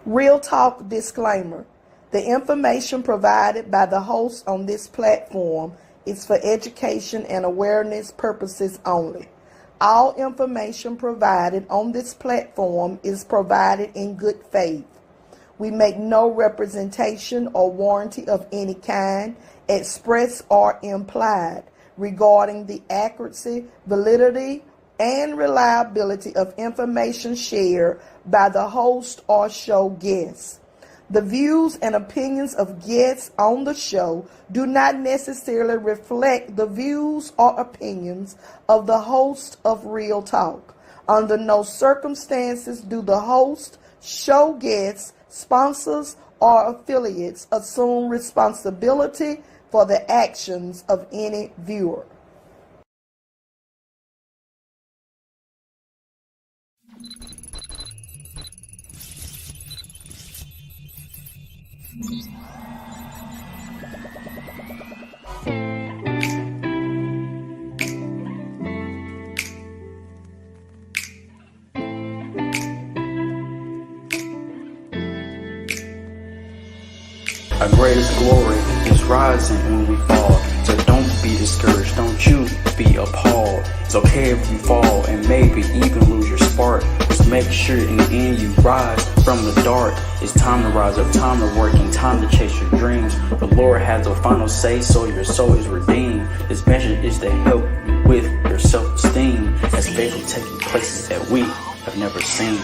Real Talk disclaimer. The information provided by the host on this platform is for education and awareness purposes only. All information provided on this platform is provided in good faith. We make no representation or warranty of any kind, express or implied, regarding the accuracy, validity, and reliability of information shared by the host or show guests. The views and opinions of guests on the show do not necessarily reflect the views or opinions of the host of Real Talk. Under no circumstances do the host, show guests, sponsors, or affiliates assume responsibility for the actions of any viewer. Our greatest glory is rising when we fall. So don't be discouraged, don't you be appalled. It's okay if you fall and maybe even lose your spark. Just make sure in the end you rise from the dark. It's time to rise up, time to work, and time to chase your dreams. The Lord has the final say, so your soul is redeemed. This message is to help you with your self-esteem, as faith will take you places that we have never seen.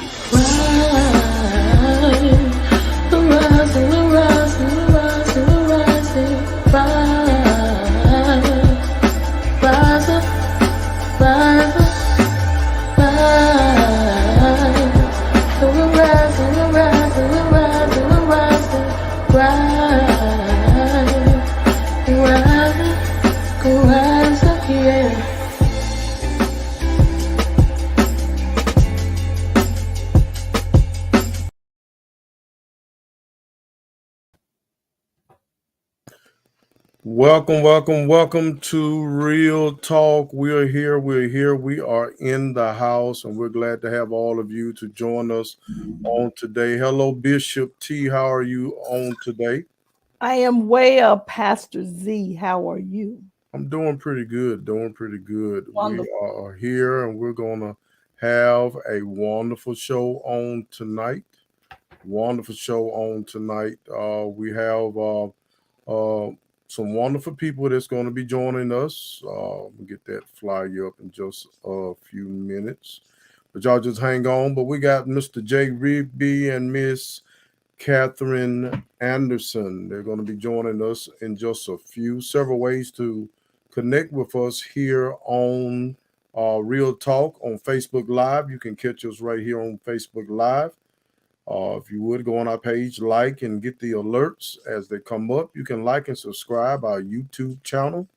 Welcome to Real Talk. We are here. We are in the house, and we're glad to have all of you to join us on today. Hello, Bishop T. How are you on today? I am way up, Pastor Z. How are you? I'm doing pretty good. Wonderful. We are here, and we're going to have a wonderful show on tonight. We have some wonderful people that's going to be joining us. We'll get that flyer up in just a few minutes. But y'all just hang on. But we got Mr. Jhedreion Rigby and Miss Catherine Anderson. They're going to be joining us in just several ways to connect with us here on Real Talk on Facebook Live. You can catch us right here on Facebook Live. If you would go on our page, like and get the alerts as they come up. You can like and subscribe our YouTube channel.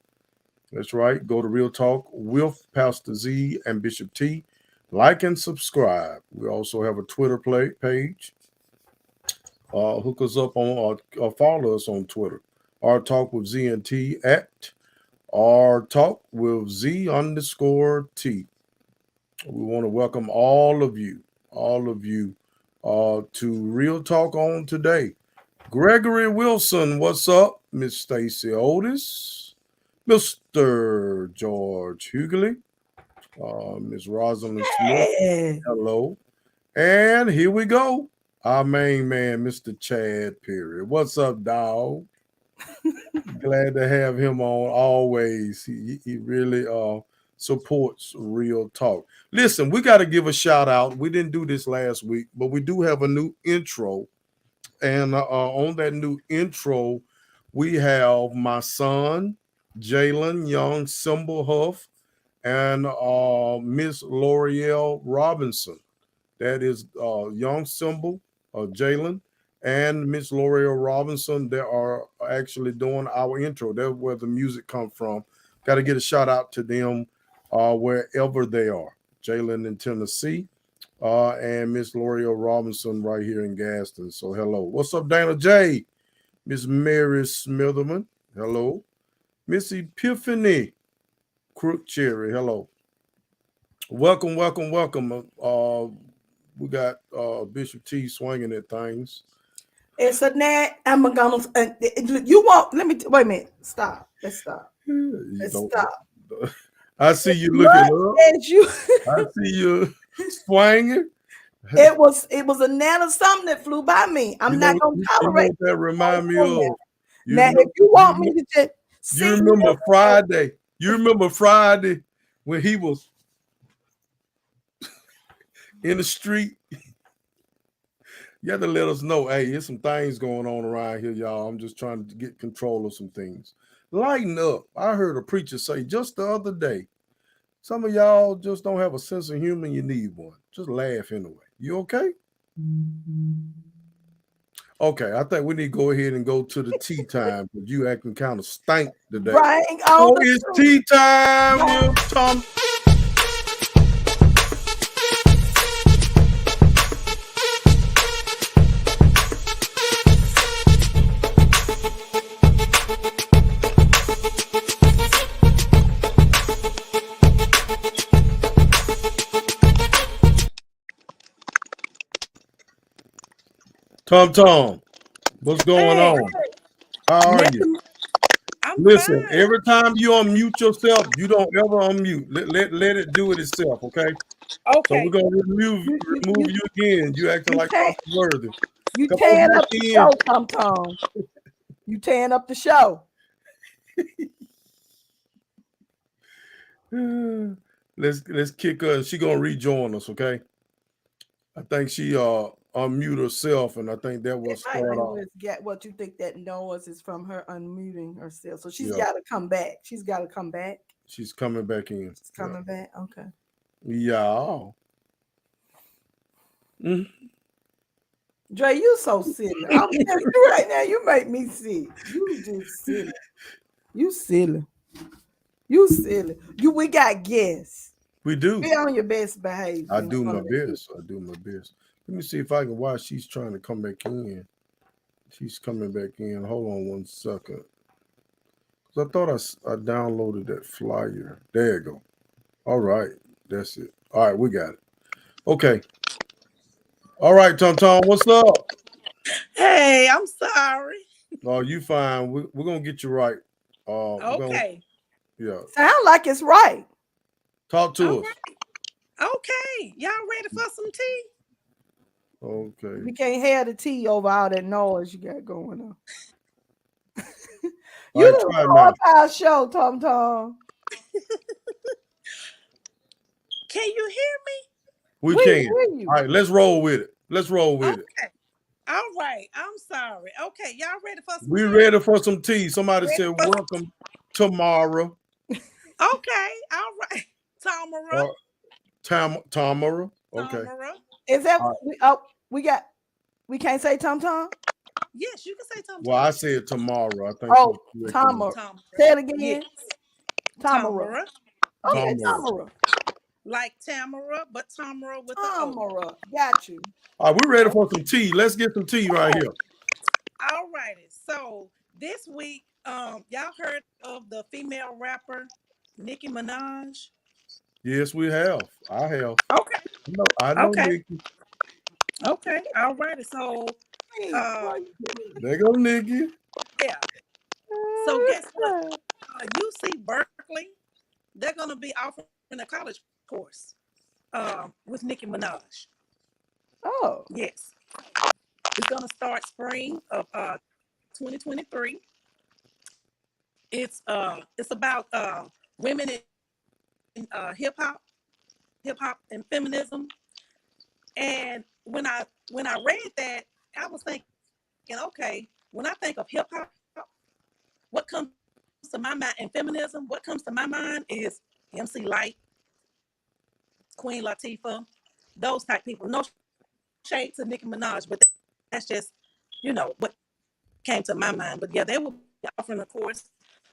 That's right. Go to Real Talk with Pastor Z and Bishop T. Like and subscribe. We also have a Twitter page. Hook us up on or follow us on Twitter. Our Talk with Z and T at Our Talk with Z_T. We want to welcome all of you to Real Talk on today. Gregory Wilson, what's up? Miss Stacy Otis, Mr. George Hughley, Miss Rosalind Smith, hello. And here we go. Our main man, Mr. Chad Perry. What's up, dog? Glad to have him on always. He really supports Real Talk. Listen, we got to give a shout out. We didn't do this last week, but we do have a new intro. And on that new intro, we have my son, Jalen Young Symbol Huff, and Miss L'Oreal Robinson. That is Young Symbol, Jalen, and Miss L'Oreal Robinson. They are actually doing our intro. That's where the music comes from. Got to get a shout out to them wherever they are. Jalen in Tennessee, and Miss L'Oreal Robinson right here in Gaston. So hello. What's up, Dana J? Miss Mary Smitherman. Hello. Miss Epiphany Crook Cherry. Hello. Welcome. we got Bishop T swinging at things. It's a net. I'm gonna. You want? Let me. Wait a minute. Stop. Let's stop. You Let's don't. stop. I see you looking Much up. as you, I see you swinging. it was a net of something that flew by me. I'm not gonna You know tolerate what that remind me that. of. You Now, if you want remember, me to just you sit remember here, Friday. You remember Friday when he was in the street. You have to let us know, hey, there's some things going on around here, y'all. I'm just trying to get control of some things. Lighten up. I heard a preacher say just the other day, some of y'all just don't have a sense of humor. You need one. Just laugh anyway. You okay? Okay, I think we need to go ahead and go to the tea time because you acting kind of stank today. bring on So the it's tea time Bring- with Tom. Tom, what's going Hey, on? How are you? nothing. I'm Listen, fine. every time you unmute yourself, you don't ever unmute. Let it do it itself, okay? So we're Okay. gonna remove you again. You acting you like can't. Pastor Worthy. You Come on tearing back up the in. show, Tom. You tearing up the show. Let's kick her. She gonna rejoin us, okay? I think she unmute herself, and I think that will It might start be off. get what you think that noise is from her unmuting herself. So she's Yeah, got to come back. She's got to come back. she's coming back in. She's coming back. Okay. Yeah. Mhm. Dre, you so silly. I'm telling you right now, you make me sick. You just silly. You silly. You silly. We got guests. We do. Be on your best behavior. I in do front my of the best. I do my best. Let me see if I can. While she's trying to come back in, she's coming back in. Hold on one second. Cause I thought I downloaded that flyer. There you go. All right, that's it. All right, we got it. Okay. All right, Tom, what's up? Hey, I'm sorry. Oh, you fine. We're gonna get you right. We're gonna Okay. yeah. Sound like it's right. Talk All to us. right. Okay. Y'all ready for some tea? Okay. We can't have the tea over all that noise you got going on. All You right, done try it throw now. up our show, Tom. Can you hear me? We We can. hear All you. right, let's roll with it. Let's roll with it. Okay. All right. I'm sorry. Okay. Y'all ready for some We tea? ready for some tea. Somebody Ready said, for "Welcome tomorrow." Okay. All right. Tamara. Uh, Tamara. Okay. Tamara. Is that All right. we can't say Tom? Yes, you can say Well, I Tamara. said tomorrow. I think she's Oh, correcting me. Tamara. Tamara. Say it Yes. again. Tamara. Tamara. Okay, Yes. Tamara. Tamara. Like Tamara, but Tamara with the O. Tamara. Got you. All right, we're ready Oh, for some tea. Let's get some tea right here. all righty. So this week, y'all heard of the female rapper Nicki Minaj? Yes, we have. I have. Okay. No, I know, Okay. Nikki. Okay. All righty. So, Hey, uh, boy, you kidding There go Nikki. yeah. So guess what? me. UC Berkeley, they're gonna be offering a college course with Nicki Minaj. Oh. Yes. It's gonna start spring of 2023. It's about women in hip hop and feminism. And when I read that, I was thinking, okay, when I think of hip hop, what comes to my mind and feminism, what comes to my mind is MC Light, Queen Latifah, those type people. No shade to Nicki Minaj, but that's just, what came to my mind. But yeah, they will be offering a course,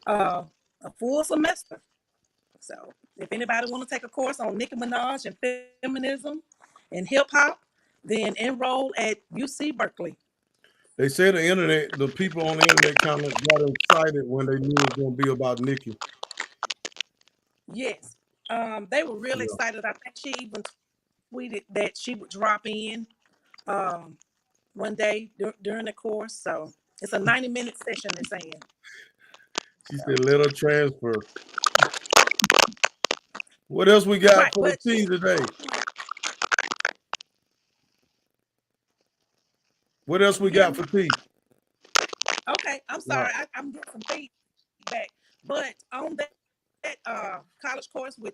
a full semester. So if anybody want to take a course on Nicki Minaj and feminism and hip hop, then enroll at UC Berkeley. They say the people on the internet kind of got excited when they knew it was going to be about Nikki. Yes. They were really Yeah. excited. I think she even tweeted that she would drop in um, one day during the course. So it's a 90-minute session, they're saying. She So, said, let her transfer. What else we got right, for the but tea today? What else can you we hear got me? for tea? Okay, I'm Right. sorry. I'm getting some feedback. But on that college course with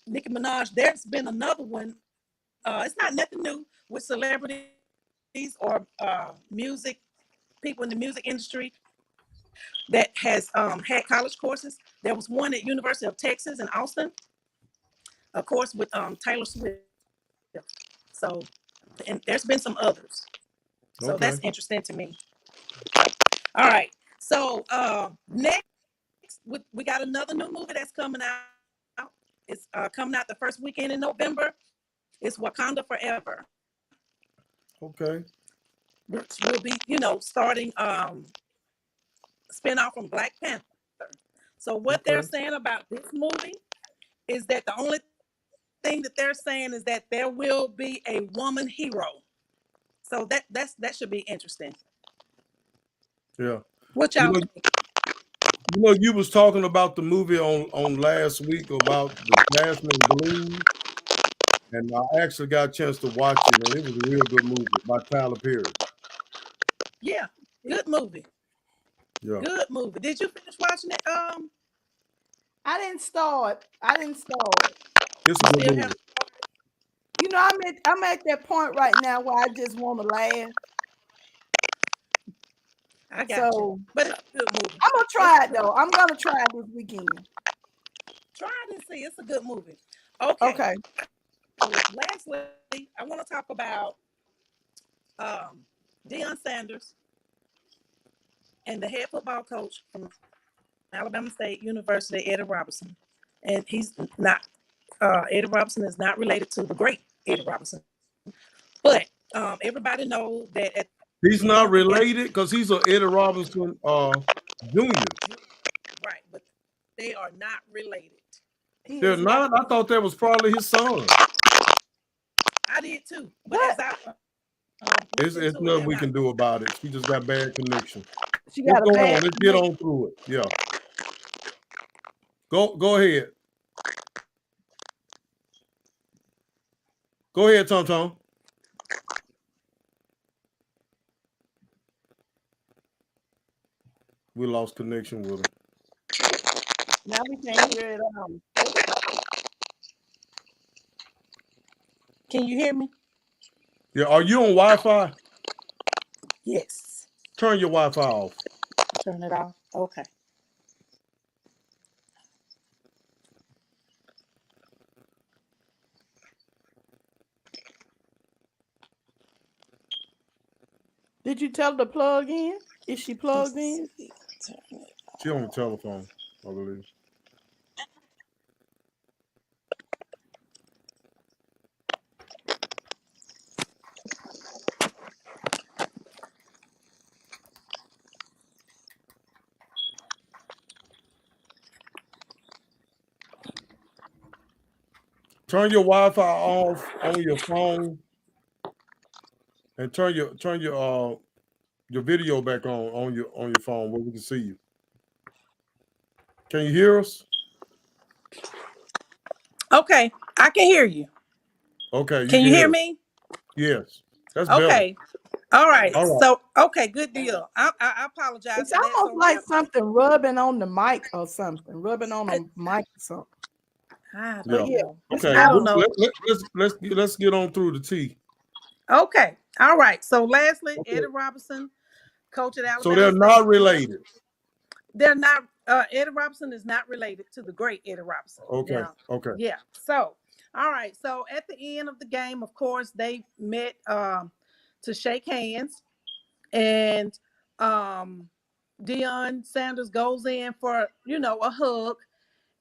Nicki Minaj, there's been another one. It's not nothing new with celebrities or music people in the music industry that has had college courses. There was one at University of Texas in Austin, a course with Taylor Swift. So, and there's been some others. So Okay. that's interesting to me. All right. So next, we got another new movie that's coming out. It's coming out the first weekend in November. It's Wakanda Forever, Okay. which will be, starting spin-off from Black Panther. So what they're Okay. saying about this movie is that the only thing that they're saying is that there will be a woman hero. So that should be interesting. Yeah. What You y'all know, think? you was talking about the movie on last week about the Jasmine Blues, and I actually got a chance to watch it, and it was a real good movie by Tyler Perry. Yeah, good movie. Yeah. Good movie. Did you finish watching it? I didn't start. I didn't start. It's a You good still have. movie. I'm at that point right now where I just want to laugh. I got you. So But it's a good movie. I'm gonna It's try it though. I'm gonna try it this weekend. try it and see. It's a good movie. Okay. Okay. So lastly, I want to talk about um, Deion Sanders and the head football coach from Alabama State University, Eddie Robinson. And he's not. Eddie Robinson is not related to the great Eddie Robinson, but everybody knows that at He's the end not of the game, related because he's a Eddie Robinson Jr. right? But they are not related. He They're is not. not. I thought that was probably his son. I did too, but as But I looked It's into it, nothing they're we not. can do about it. She just got bad connection. she Let's got a go bad on. Let's get connection. on through it. Yeah. Go ahead. Go ahead, Tom Tom. We lost connection with him. Now we can't hear it. Can you hear me? Yeah. Are you on Wi-Fi? Yes. Turn your Wi-Fi off. Turn it off. Okay. Did you tell her to plug in? Is she Let's plugged in? see. Turn it. She on the telephone, I believe. Turn your Wi-Fi off on your phone and turn your video back on your phone where we can see you. Can you hear us? Okay, I can hear you. Okay, you Can can you hear hear us. me? Yes. That's better. Okay. All right. All right. So, okay, good deal. I apologize It's for that. almost So like now, something rubbing on the mic or something. Rubbing on a mic or something. I But Yeah. don't yeah, know. it's Okay. I better. don't know. Let's get on through the tea. Okay. All right. So, lastly, Eddie Okay. Robinson, coach at So Alabama they're State not University. related. They're not. Eddie Robinson is not related to the great Eddie Robinson. Okay. Now, Okay. yeah. So, all right. So at the end of the game, of course, they met to shake hands, and um, Deion Sanders goes in for a hug,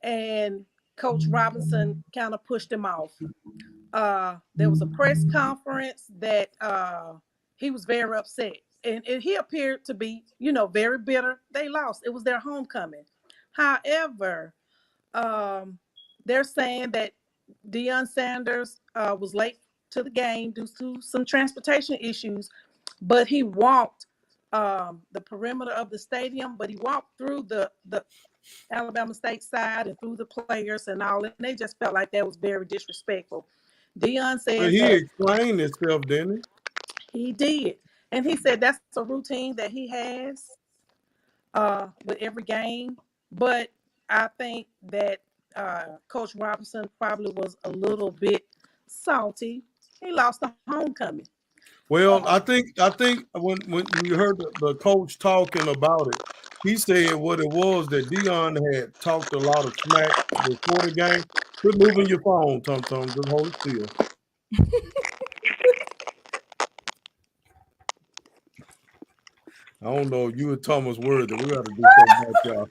and Coach Robinson kind of pushed him off. There was a press conference that he was very upset, and he appeared to be, very bitter. They lost. It was their homecoming. However, they're saying that Deion Sanders was late to the game due to some transportation issues, but he walked the perimeter of the stadium, but he walked through the Alabama State side and through the players and all, and they just felt like that was very disrespectful. Deion But says he that explained himself, didn't he did, and he said that's a routine that he has with every game. But I think that Coach Robinson probably was a little bit salty. He lost the homecoming. Well, I think when you heard the coach talking about it, he said what it was that Dion had talked a lot of smack before the game. Quit moving your phone, Tum Tum. Just hold it still. I don't know. You and Thomas Worthy. We got to do something about y'all.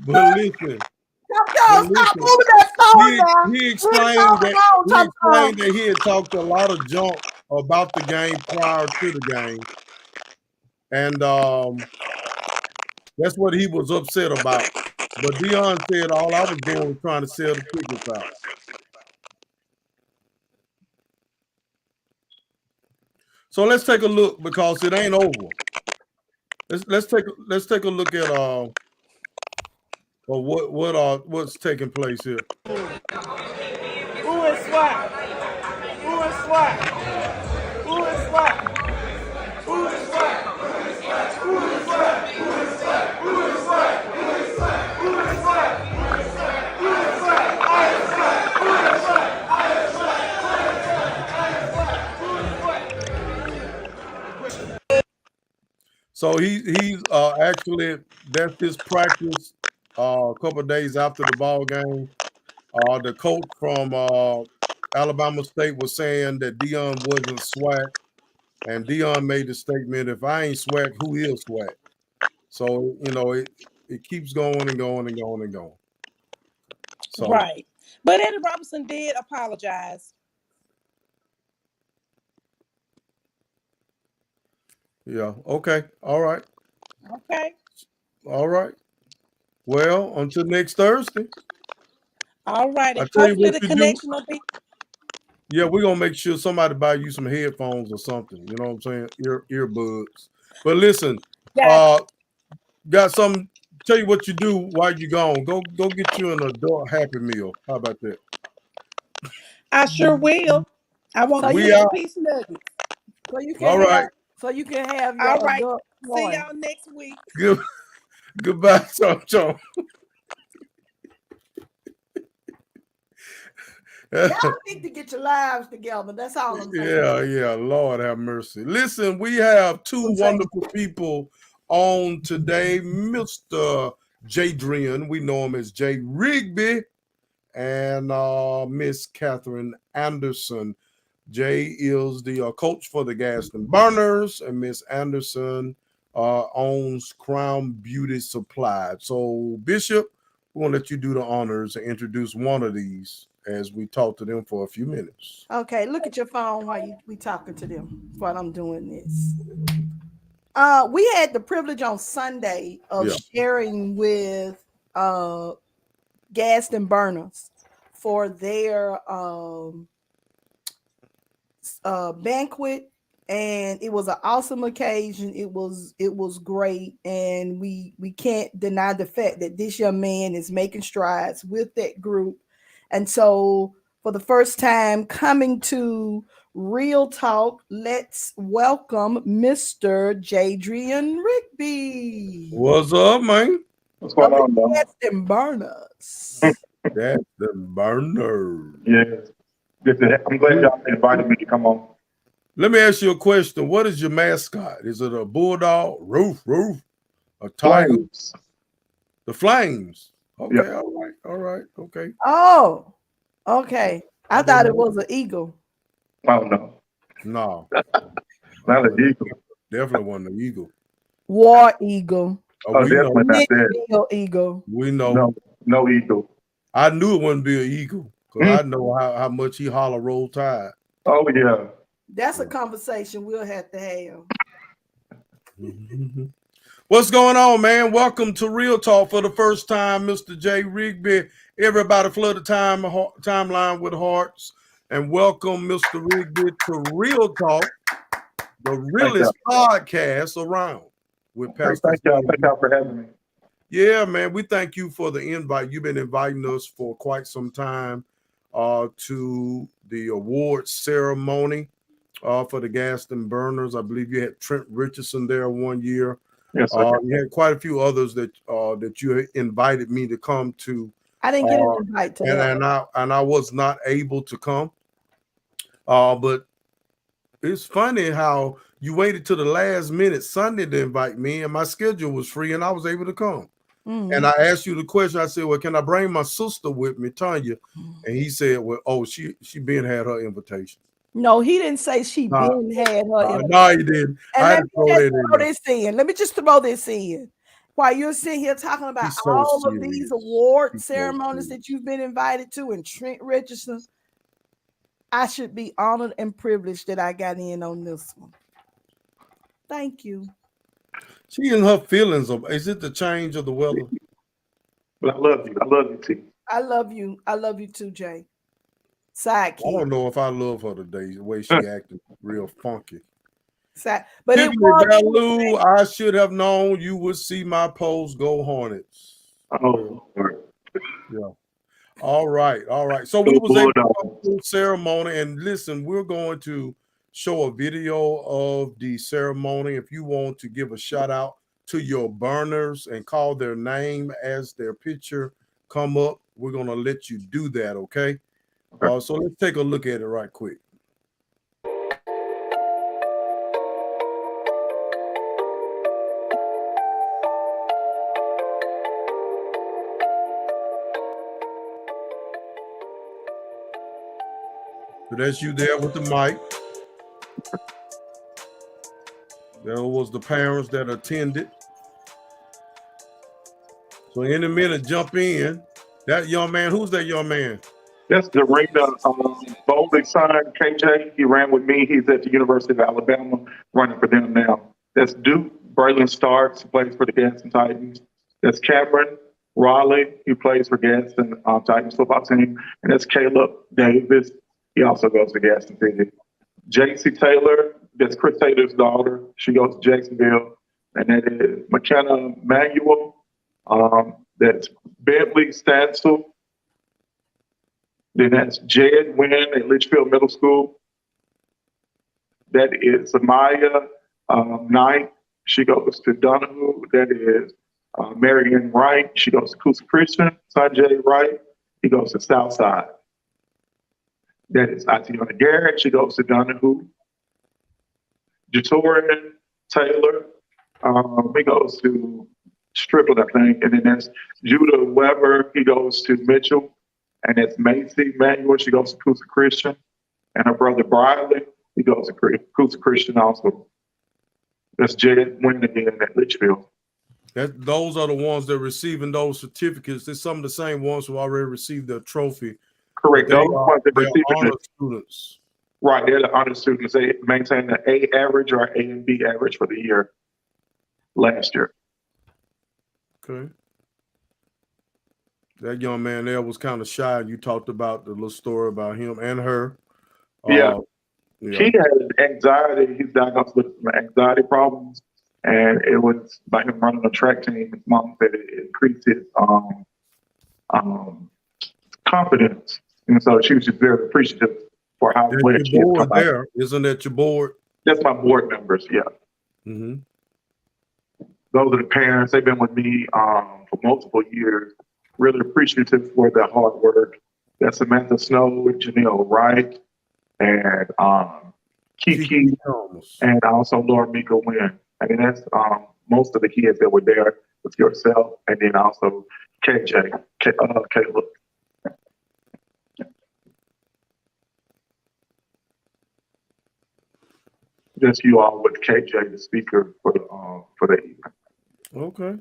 But listen, but Stop listen. moving that phone now. He Leave the phone explained that alone, he Tom explained Tom. that he had talked a lot of junk about the game prior to the game, and that's what he was upset about. But Dion said all I was doing was trying to sell the tickets out. So let's take a look because it ain't over. Let's take a look at what's taking place here. Who is SWAT? Who is SWAT? Who is SWAT? Who is SWAT? Who is SWAT? Who is SWAT? Who is SWAT? Who is SWAT? Who is SWAT? Who is SWAT? I am SWAT. Who is SWAT? I am SWAT. Who is SWAT? Who is SWAT? So he's actually that's his practice a couple of days after the ball game. The coach from Alabama State was saying that Dion wasn't swag, and Dion made the statement, "If I ain't swag, who is swag?" So it keeps going and going and going and going. So Right. But Eddie Robinson did apologize. yeah, okay, Okay. all right. Well, until next Thursday, All right. I And tell you hopefully what the you do. connection will be. Yeah, we're gonna make sure somebody buy you some headphones or something. You know what I'm saying? Earbuds. But listen, Got uh, got some. Tell you what you do while you're gone. Go get you an adult Happy Meal. How about that? I sure will. I want So the you We 10 out. piece nuggets. so you All can right. have so you can have All your right. adult See one. y'all next week. Good. Goodbye, Chom Y'all Chom. need to get your lives together. That's all I'm saying. Yeah. Lord have mercy. Listen, we have two I'm saying. wonderful people on today, Mr. Jhedreion. We know him as Jay Rigby, and Miss Catherine Anderson. Jay is the coach for the Gaston Burners, and Miss Anderson owns Crown Beauty Supply. So, Bishop, we're going to let you do the honors and introduce one of these as we talk to them for a few minutes. Okay, look at your phone while we talking to them while I'm doing this. We had the privilege on Sunday of sharing with Gaston Burners for their banquet, and it was an awesome occasion. It was great, and we can't deny the fact that this young man is making strides with that group. And so for the first time coming to Real Talk, let's welcome Mr. Jhedreion Rigby. What's up, man? What's going on, though? Gaston Burners. That's the burner. Yeah. I'm glad y'all invited me to come on. Let me ask you a question. What is your mascot? Is it a bulldog, roof, a tiger? Flames. The Flames. Okay, Yep. all right, okay. Oh, okay. I thought it was an eagle. I don't know. No, Not an eagle. definitely wasn't the eagle. War eagle. We Definitely know. not that. Midfield eagle. We know. No eagle. I knew it wouldn't be an eagle because I know how much he holler roll tide. Oh, yeah. That's a conversation we'll have to have. What's going on, man? Welcome to Real Talk for the first time, Mr. Jay Rigby Everybody flood the timeline with hearts and welcome Mr. Rigby to Real Talk, the realest podcast around with Pastor. Thank y'all for having me. Yeah, man, we thank you for the invite. You've been inviting us for quite some time to the awards ceremony for the Gaston Burners. I believe you had Trent Richardson there one year. Yes, sir. You had quite a few others that you invited me to come to. I didn't get an invite to that. And I was not able to come. But it's funny how you waited to the last minute Sunday to invite me, and my schedule was free, and I was able to come. Mm-hmm. And I asked you the question. I said, "Well, can I bring my sister with me, Tanya?" And he said, "Well, oh, she been had her invitation." No, he didn't say she been had her invitation. No, he didn't. And let me just throw this in. While you're sitting here talking about all of these award ceremonies that you've been invited to, and Trent Richardson, I should be honored and privileged that I got in on this one. Thank you. She in her feelings of, is it the change of the weather? But I love you. I love you too. I love you. I love you too, Jay. Sidekick. I don't know if I love her today, the way she acted real funky. But it was I should have known you would see my post. Go Hornets. Oh, Lord. Yeah. All right. So we was able to go through ceremony, and listen, we're going to show a video of the ceremony. If you want to give a shout out to your burners and call their name as their picture come up, we're going to let you do that, okay? So let's take a look at it right quick. So that's you there with the mic. There was the parents that attended. So in a minute, jump in. That young man, who's that young man? That's Jhedreion Boldly signed KJ. He ran with me. He's at the University of Alabama, running for them now. That's Duke Braylon Starks, plays for the Gaston Titans. That's Cameron Raleigh, he plays for Gaston Titans football team. And that's Caleb Davis. He also goes to Gaston City. JC Taylor, that's Chris Taylor's daughter. She goes to Jacksonville. And that is McKenna Manuel. That's Bentley Stansel. Then that's Jed Wynn at Litchfield Middle School. That is Amaya Knight. She goes to Donahue. That is Marion Wright. She goes to Coosa Christian. Sanjay Wright. He goes to Southside. That is Atiana Garrett. She goes to Donahue. Jhedreion Taylor. He goes to Strickland, I think. And then that's Judah Weber. He goes to Mitchell. And that's Macy Manuel. She goes to Coosa Christian. And her brother Briley, he goes to Coosa Christian also. That's Jed Wynn again at Litchfield. Those are the ones that are receiving those certificates. They're some of the same ones who already received their trophy. Correct. Those ones that receive honor students. Right, they're the honor students. They maintain the A average or A and B average for the year last year. Okay. That young man there was kind of shy. You talked about the little story about him and her. Yeah. He had anxiety. He's diagnosed with some anxiety problems. And it was by him running a track team. His mom said it increased his confidence. And so she was just very appreciative for how well she had come there. Isn't that your board? That's my board members, yeah. Mm-hmm. Those are the parents. They've been with me for multiple years. Really appreciative for their hard work. That's Samantha Snow, Janelle Wright, and Kiki, and also Laura Mika Wynn. I mean, that's most of the kids that were there with yourself, and then also KJ, Caleb. Just you all with KJ, the speaker for the evening. Okay.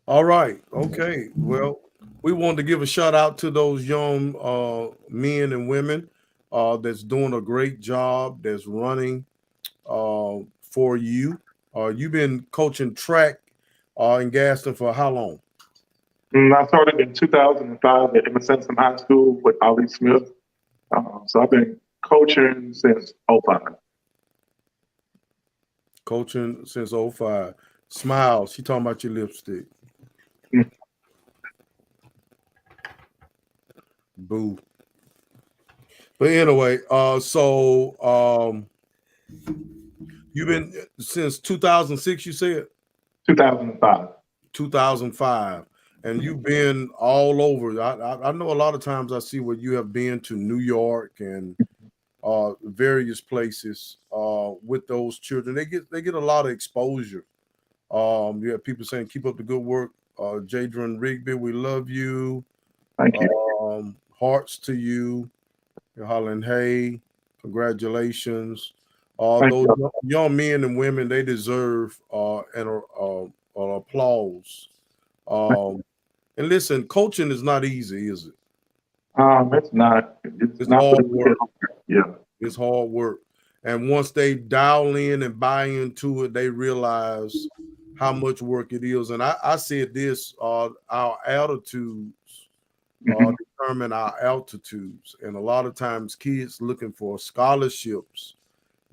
All right. Okay. Well, we wanted to give a shout out to those young men and women that's doing a great job, that's running for you. You've been coaching track in Gaston for how long? I started in 2005 at Emerson High School with Ali Smith. So I've been coaching since '05. Coaching since '05. Smile. She talking about your lipstick. Boo. But anyway, you've been since 2006, you said? 2005. 2005. And you've been all over. I know a lot of times I see where you have been to New York and various places with those children. They get a lot of exposure. You have people saying, keep up the good work. Jhedreion Rigby, we love you. Thank you. Hearts to you. Holland Hay, congratulations. Thank Those you. young men and women, they deserve an applause. And listen, coaching is not easy, is it? It's not. It's not for hard the work. Yeah. It's hard work. And once they dial in and buy into it, they realize how much work it is. And I said this, our attitudes determine our altitudes. And a lot of times kids looking for scholarships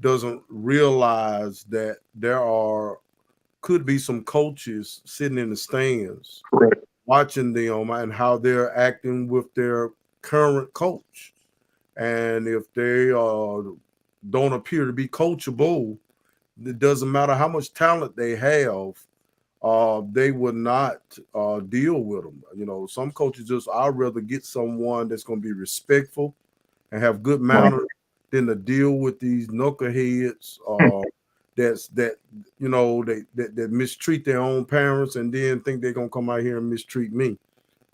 doesn't realize that could be some coaches sitting in the stands Correct. watching them and how they're acting with their current coach. And if they don't appear to be coachable, it doesn't matter how much talent they have, they would not deal with them. You know, some coaches I'd rather get someone that's going to be respectful and have good manners than to deal with these knuckleheads that mistreat their own parents and then think they're going to come out here and mistreat me.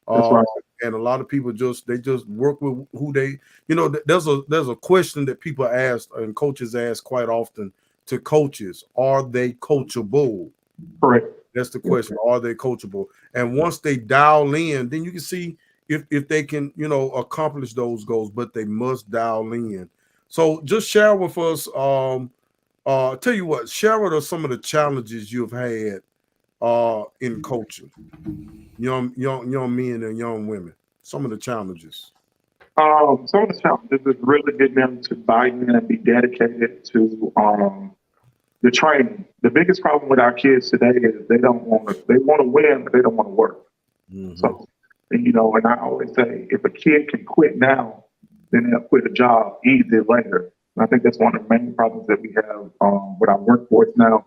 That's right. And a lot of people just work with who they, there's a question that people ask and coaches ask quite often to coaches: are they coachable? Correct. That's the question. Are they coachable? And once they dial in, then you can see if they can, accomplish those goals, but they must dial in. So just share with us, tell you what, share with us some of the challenges you've had in coaching. Young men and young women. Some of the challenges. Some of the challenges is really getting them to buy in and be dedicated to the training. The biggest problem with our kids today is they want to win, but they don't want to work. Mm-hmm. So, and I always say, if a kid can quit now, then they'll quit a job easy later. And I think that's one of the main problems that we have with our workforce now.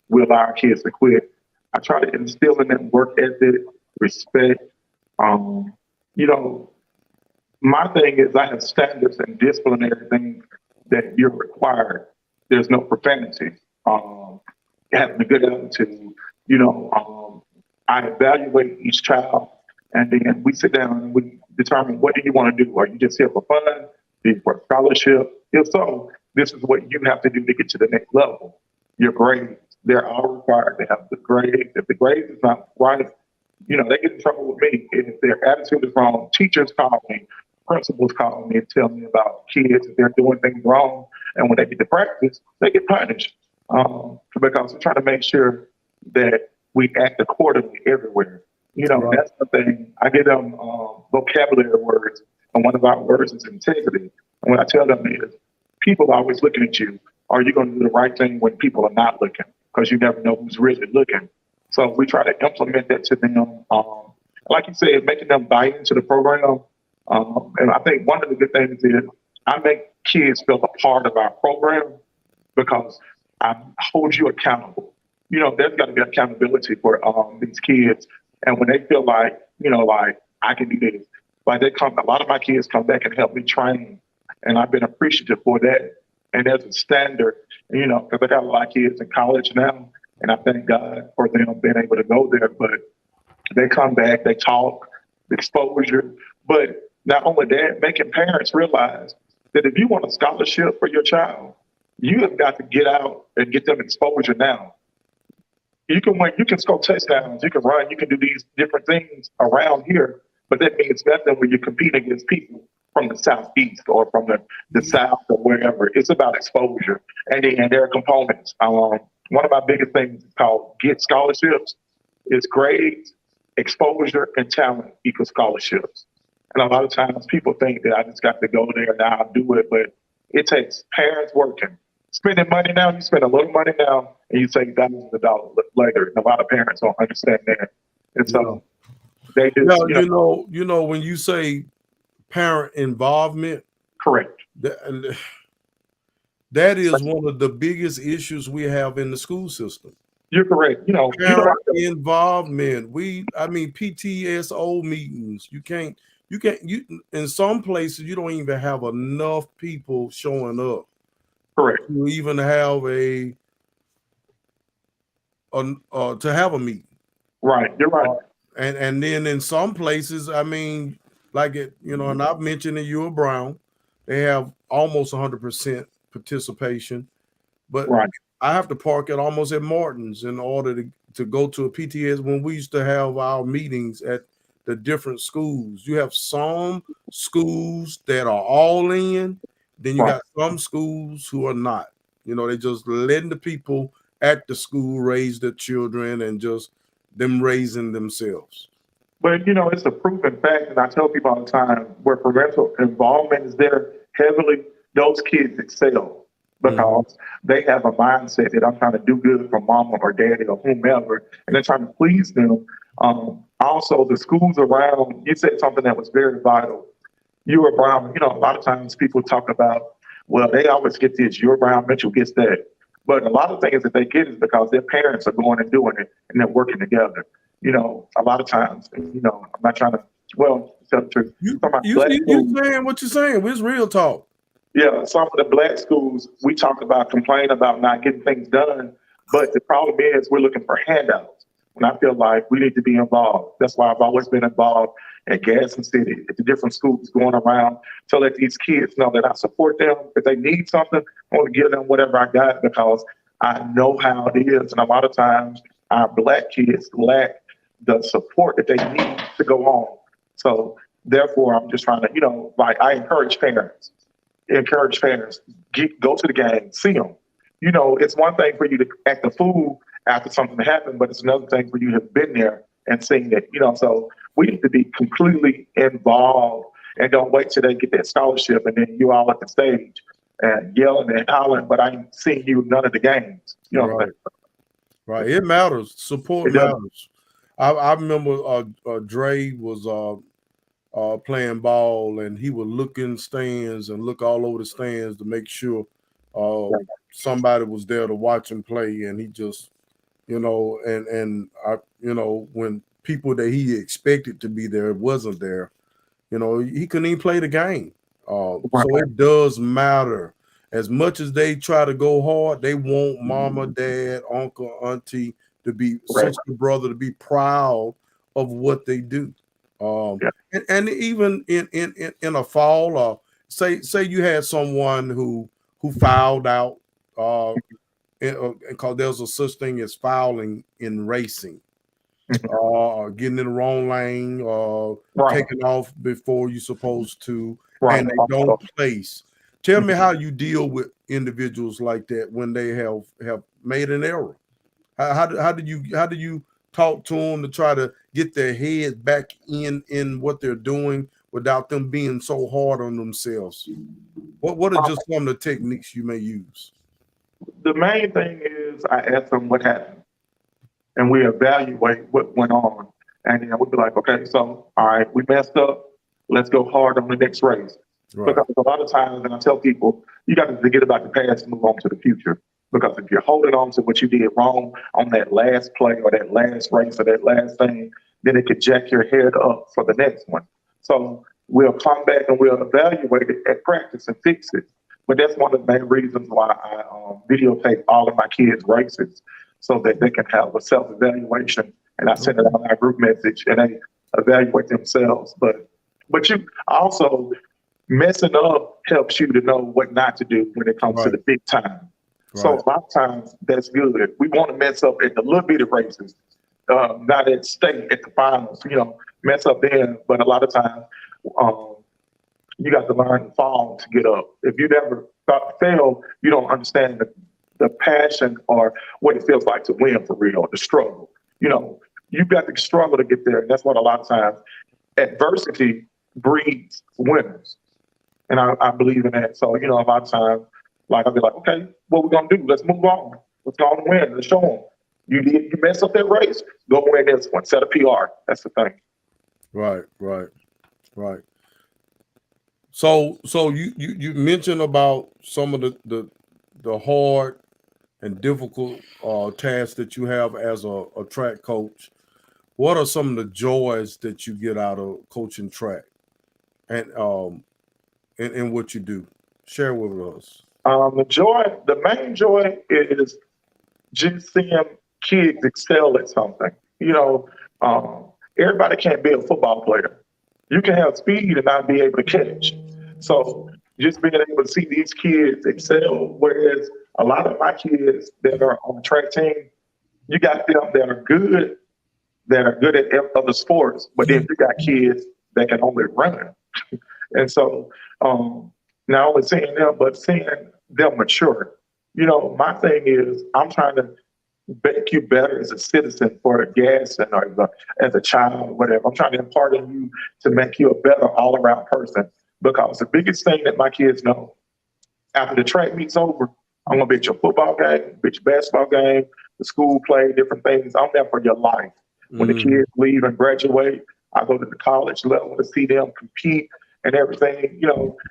We allow our kids to quit. I try to instill in them work ethic, respect. My thing is I have standards and disciplinary things that you're required. There's no profanity. Having a good attitude. I evaluate each child, and then we sit down and we determine, what do you want to do? Are you just here for fun? Do you for a scholarship? If so, this is what you have to do to get to the next level. Your grades. They're all required to have the grades. If the grades is not right, they get in trouble with me. If their attitude is wrong, teachers call me, principals call me and tell me about kids if they're doing things wrong. And when they get to practice, they get punished because we're trying to make sure that we act accordingly everywhere. That's the thing. I give them vocabulary words, and one of our words is integrity. And what I tell them is, people are always looking at you. Are you going to do the right thing when people are not looking? Because you never know who's really looking. So we try to implement that to them. Like you said, making them buy into the program. And I think one of the good things is I make kids feel a part of our program because I hold you accountable. There's got to be accountability for these kids. And when they feel like, I can do this, a lot of my kids come back and help me train. And I've been appreciative for that. And there's a standard, because I got a lot of kids in college now, and I thank God for them being able to go there. But they come back, they talk, exposure. But not only that, making parents realize that if you want a scholarship for your child, you have got to get out and get them exposure now. You can win, you can score touchdowns, you can run, you can do these different things around here, but that means nothing when you compete against people from the Southeast or from the South or wherever. It's about exposure. And there are components. One of my biggest things is called Get Scholarships. It's grades, exposure and talent equals scholarships. And a lot of times people think that I just got to go there and I'll do it, but it takes parents working. Spending money now, you spend a little money now and you save thousands of dollars later. And a lot of parents don't understand that. And so they just, Yeah, you know, when you say parent involvement, correct. That is one of the biggest issues we have in the school system. You're correct. Parent involvement. I mean, PTSO meetings. You in some places you don't even have enough people showing up. Correct. To even have to have a meeting. Right. You're right. And then in some places, I mean, like and I've mentioned in U of Brown, they have almost 100% participation, but right. I have to park it almost at Martin's in order to go to a PTS when we used to have our meetings at the different schools. You have some schools that are all in, then you got some schools who are not. They just letting the people at the school raise their children and just them raising themselves. But it's a proven fact, and I tell people all the time, where parental involvement is there heavily, those kids excel because they have a mindset that I'm trying to do good for mama or daddy or whomever, and they're trying to please them. Also, the schools around, you said something that was very vital. U of Brown, a lot of times people talk about, well, they always get this, U of Brown, Mitchell gets that. But a lot of things that they get is because their parents are going and doing it and they're working together. A lot of times, I'm not trying to, tell the truth. You saying what you're saying. It's real talk. Yeah, some of the black schools, we talk about, complain about not getting things done. But the problem is we're looking for handouts. And I feel like we need to be involved. That's why I've always been involved at Gadsden City, at the different schools going around to let these kids know that I support them. If they need something, I want to give them whatever I got because I know how it is. And a lot of times our black kids lack the support that they need to go on. So therefore, I'm just trying to, I encourage parents, go to the game, see them. It's one thing for you to act a fool after something happened, but it's another thing for you to have been there and seen it, so we need to be completely involved and don't wait till they get that scholarship and then you all at the stage and yelling and hollering, but I ain't seeing you none of the games. Right. It matters. Support matters. I remember Dre was playing ball and he would look in stands and look all over the stands to make sure somebody was there to watch him play, and he just and I when people that he expected to be there wasn't there, he couldn't even play the game. So it does matter. As much as they try to go hard, they want mama, dad, uncle, auntie to be sister, brother to be proud of what they do. And even in a fall, or say you had someone who fouled out, because there's a such thing as fouling in racing, getting in the wrong lane, taking off before you're supposed to, and they don't place. Tell me how you deal with individuals like that when they have made an error. How do you talk to them to try to get their heads back in what they're doing without them being so hard on themselves? What are just some of the techniques you may use? The main thing is I ask them what happened, and we evaluate what went on, and then we'll be like, okay, so all right, we messed up. Let's go hard on the next race. Because a lot of times, and I tell people, you got to forget about the past and move on to the future. Because if you're holding on to what you did wrong on that last play or that last race or that last thing, then it could jack your head up for the next one. So we'll come back and we'll evaluate it at practice and fix it. But that's one of the main reasons why I videotape all of my kids' races so that they can have a self-evaluation. And I send it on our group message and they evaluate themselves. But you also, messing up helps you to know what not to do when it comes to the big time. So a lot of times that's good. We want to mess up at the little bitty races, not at state, at the finals, mess up then. But a lot of times you got to learn to fall to get up. If you never fail, you don't understand the passion or what it feels like to win for real, the struggle. You've got to struggle to get there. And that's what a lot of times adversity breeds winners. And I believe in that. So, a lot of times, like, I'll be like, okay, what we going to do? Let's move on. Let's go on and win. Let's show them. You mess up that race, go win this one. Set a PR. That's the thing. Right, right, right. So you mentioned about some of the hard and difficult tasks that you have as a track coach. What are some of the joys that you get out of coaching track and in what you do? Share with us. The main joy is just seeing kids excel at something. Everybody can't be a football player. You can have speed and not be able to catch. So just being able to see these kids excel, whereas a lot of my kids that are on the track team, you got them that are good at other sports, but then you got kids that can only run. And so, not only seeing them, but seeing them mature. My thing is, I'm trying to make you better as a citizen for a gas and or as a child or whatever. I'm trying to impart in you to make you a better all around person. Because the biggest thing that my kids know after the track meet's over, I'm gonna be at your football game, be at your basketball game, the school play, different things. I'm there for your life. When the kids leave and graduate, I go to the college level to see them compete and everything,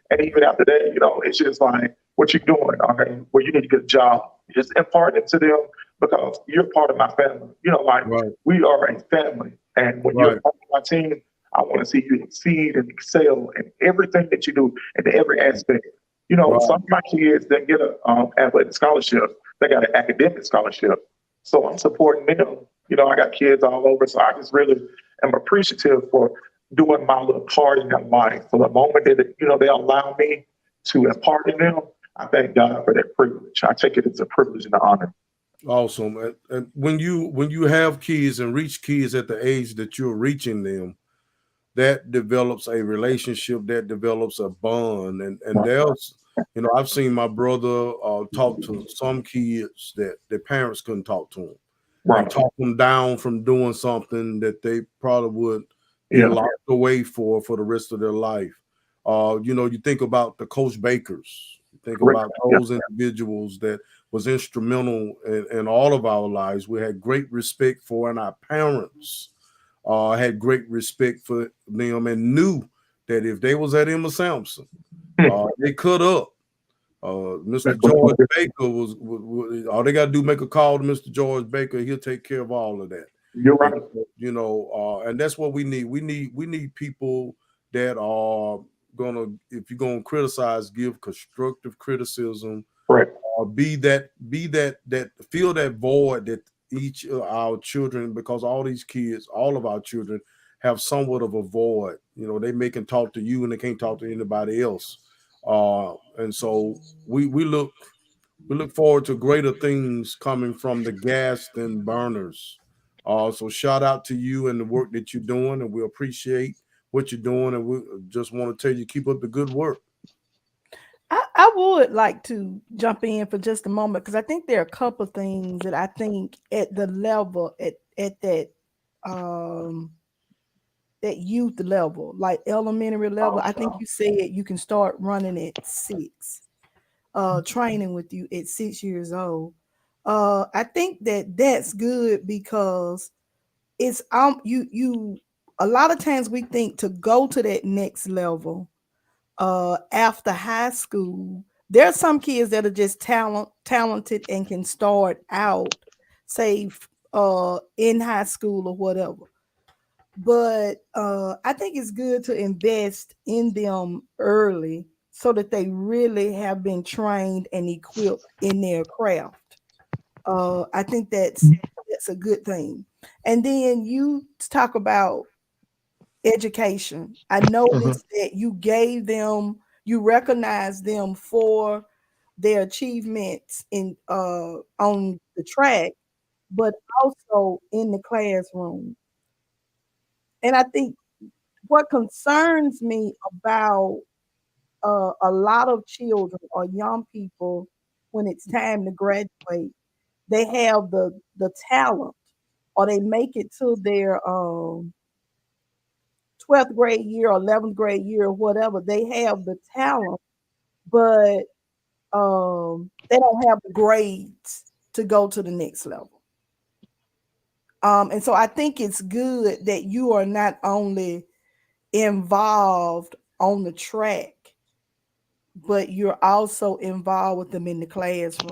and even after that, it's just like, what you doing? Okay, well, you need to get a job. Just impart it to them because you're part of my family. Like Right, we are a family. And when you're right, part of my team, I want to see you exceed and excel in everything that you do in every aspect. right. Some of my kids that get a athletic scholarship, they got an academic scholarship. So I'm supporting them. I got kids all over. So I just really am appreciative for doing my little part in their life. So the moment that, they allow me to impart in them, I thank God for that privilege. I take it as a privilege and an honor. Awesome. And when you have kids and reach kids at the age that you're reaching them, that develops a relationship, that develops a bond, and Right. there's I've seen my brother talk to some kids that their parents couldn't talk to them and Right. talk them down from doing something that they probably would be Yeah. locked away for the rest of their life. You think about the Coach Bakers, you think Correct. about Yeah. those individuals that was instrumental in all of our lives. We had great respect for, and our parents had great respect for them and knew that if they was at Emma Sampson, they cut up. Mr. George Baker was all they got to do make a call to Mr. George Baker. He'll take care of all of that. You're And right. and that's what we need. We need people that are gonna, if you're gonna criticize, give constructive criticism, Correct. be that fill that void that each of our children, because all of our children have somewhat of a void. They may can talk to you and they can't talk to anybody else. And so we look forward to greater things coming from the Gaston Burners. So shout out to you and the work that you're doing, and we appreciate what you're doing, and we just want to tell you keep up the good work. I would like to jump in for just a moment because I think there are a couple of things that I think at the level at um that youth level, like elementary level. I think you said you can start running at 6, training with you at 6 years old. I think that that's good because it's you a lot of times we think to go to that next level after high school. There are some kids that are just talented and can start out, say, in high school or whatever. But I think it's good to invest in them early so that they really have been trained and equipped in their craft. I think that's a good thing. And then you talk about education. I Mhm. noticed that you recognize them for their achievements in on the track, but also in the classroom. And I think what concerns me about a lot of children or young people when it's time to graduate, they have the talent, or they make it to their 12th grade year or 11th grade year or whatever, they have the talent, but they don't have the grades to go to the next level. And so I think it's good that you are not only involved on the track, but you're also involved with them in the classroom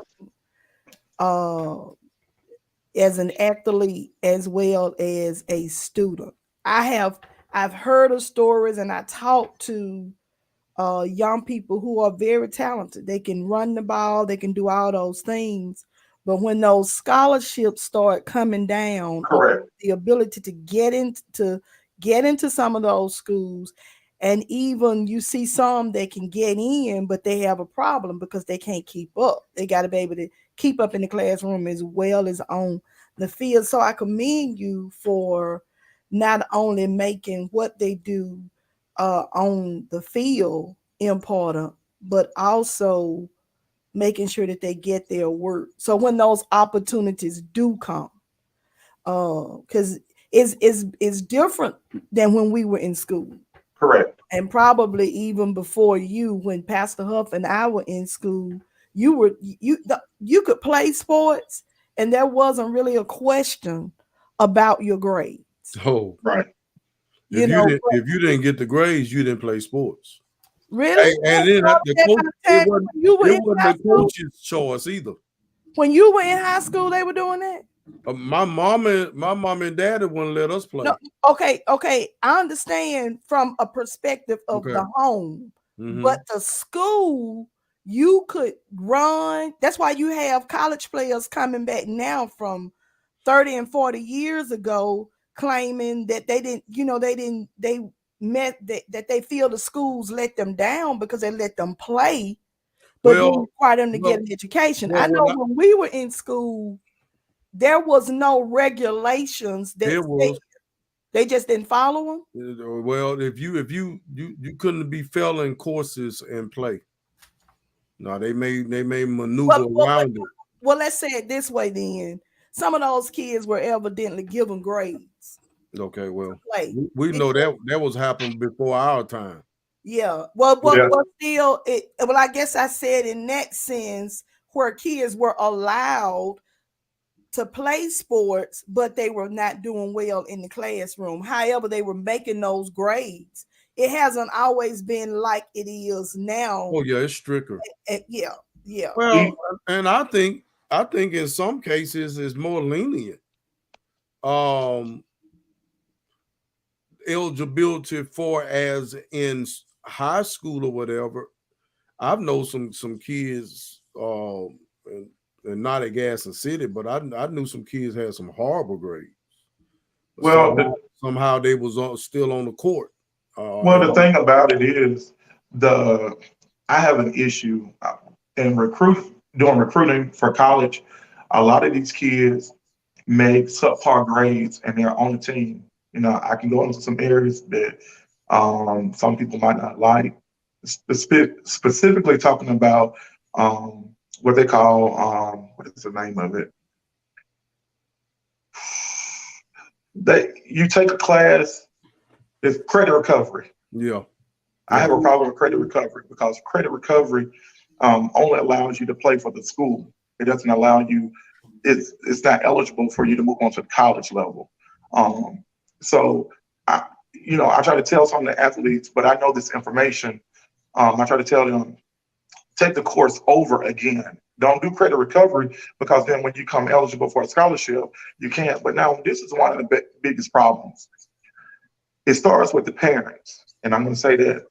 as an athlete as well as a student. I've heard of stories and I talked to young people who are very talented. They can run the ball, they can do all those things. But when those scholarships start coming down, or Correct. the ability to get into some of those schools, and even you see some that can get in, but they have a problem because they can't keep up. They got to be able to keep up in the classroom as well as on the field. So I commend you for not only making what they do on the field important, but also making sure that they get their work. So when those opportunities do come, because it's different than when we were in school, Correct. and probably even before you, when Pastor Huff and I were in school, you could play sports, and there wasn't really a question about your grades. Oh, Right. You know, if you didn't get the grades, you didn't play sports. really, And then the that coach, kind of tag when you were in it wasn't high the school. coach's choice either. When you were in high school, they were doing that. My mom and daddy wouldn't let us play. No, okay. I understand from a perspective of Okay. the home, Mhm. but the school, you could run. That's why you have college players coming back now from 30 and 40 years ago, claiming that they didn't, they met that they feel the schools let them down because they let them play, but didn't Well, require them to get well, an education. well, I know well, when we were in school, there was no regulations that it was. they just didn't follow them. Well, if you couldn't be failing courses and play. No, they may maneuver around it. Well, let's say it this way then. Some of those kids were evidently given grades. Okay, well, Play. we know that was happening before our time. Yeah. Well, Yeah. still, I guess I said in that sense where kids were allowed to play sports, but they were not doing well in the classroom. However, they were making those grades. It hasn't always been like it is now. Oh yeah, it's stricter. Yeah. Well, and I think in some cases it's more lenient. Eligibility for as in high school or whatever. I've known some kids, and not at Gaston City, but I knew some kids had some horrible grades. Well, Somehow they was still on the court. the thing about it is I have an issue in doing recruiting for college. A lot of these kids make subpar grades and they're on the team. I can go into some areas that some people might not like. Specifically talking about what they call what is the name of it? You take a class, it's credit recovery. Yeah. I have a problem with credit recovery because credit recovery only allows you to play for the school. It doesn't allow you. It's not eligible for you to move on to the college level. So I try to tell some of the athletes, but I know this information. I try to tell them, take the course over again. Don't do credit recovery because then when you come eligible for a scholarship, you can't. But now this is one of the biggest problems. It starts with the parents, and I'm going to say that.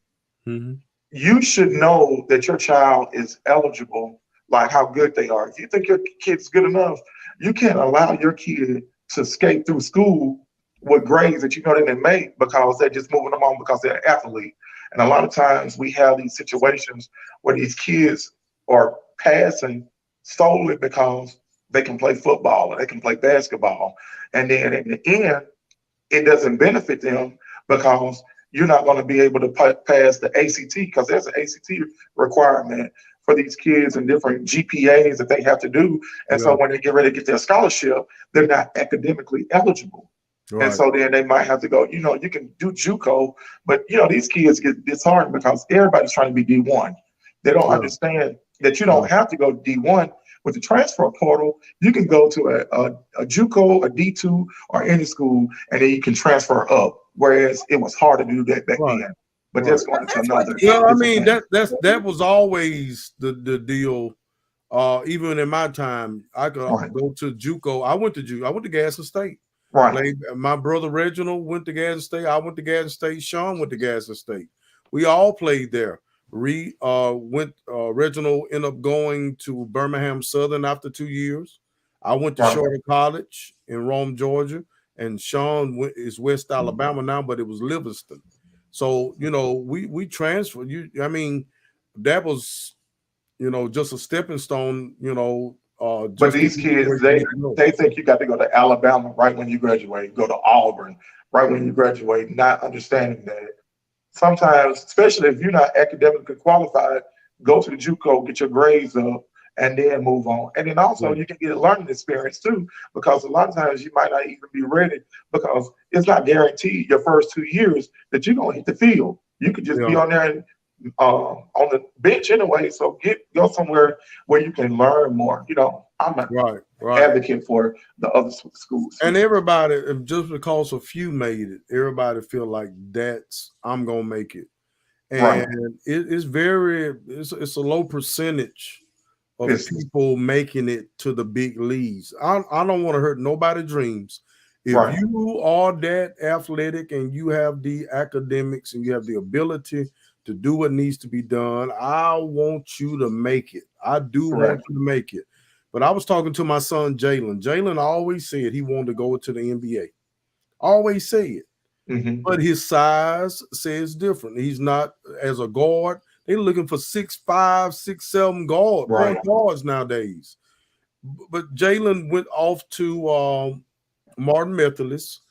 Mm-hmm. You should know that your child is eligible, like how good they are. If you think your kid's good enough, you can't allow your kid to skate through school with grades that you know they didn't make because they're just moving them on because they're an athlete. And a lot of times we have these situations where these kids are passing solely because they can play football or they can play basketball. And then in the end, it doesn't benefit them because you're not going to be able to pass the ACT because there's an ACT requirement for these kids and different GPAs that they have to do. And Yeah. so when they get ready to get their scholarship, they're not academically eligible. And Right. so then they might have to go, you can do JUCO, but these kids get disheartened because everybody's trying to be D1. They don't Yeah. understand that you Yeah. don't have to go D1 with the transfer portal. You can go to a JUCO, a D2, or any school, and then you can transfer up. Whereas it was hard to do that back Right. then. But Right. that's going into That's what another Well, I different mean thing. that was always the deal. Even in my time, I could Right. go to JUCO. I went to Gaston State. Right. Played, my brother Reginald went to Gaston State. I went to Gaston State. Sean went to Gaston State. We all played there. Reginald ended up going to Birmingham Southern after 2 years. I went to Right. Shorter College in Rome, Georgia, and Sean is West Alabama now, but it was Livingston. So we transferred. I mean, that was just a stepping stone. But Just to these get where kids, you need to go. they think you got to go to Alabama right when you graduate, go to Auburn right when you graduate, not understanding that sometimes, especially if you're not academically qualified, go to the JUCO, get your grades up, and then move on. And then also you can get a learning experience too, because a lot of times you might not even be ready because it's not guaranteed your first 2 years that you're gonna hit the field. You could just be Yeah. on there and on the bench anyway. So go somewhere where you can learn more. I'm an Right. advocate for the other schools. And everybody, just because a few made it, everybody feel like I'm gonna make it, Right. and it's a low percentage of It's people making it to the big leagues. I don't want to hurt nobody's dreams. If right. you are that athletic and you have the academics and you have the ability to do what needs to be done, I want you to make it. I do want Correct. you to make it. But I was talking to my son Jalen. Jalen always said he wanted to go to the NBA. Always say it. Mhm. But his size says different. He's not as a guard. They're looking for 6'5", 6'7" point Right. guards nowadays. But Jalen went off to Martin Methodist,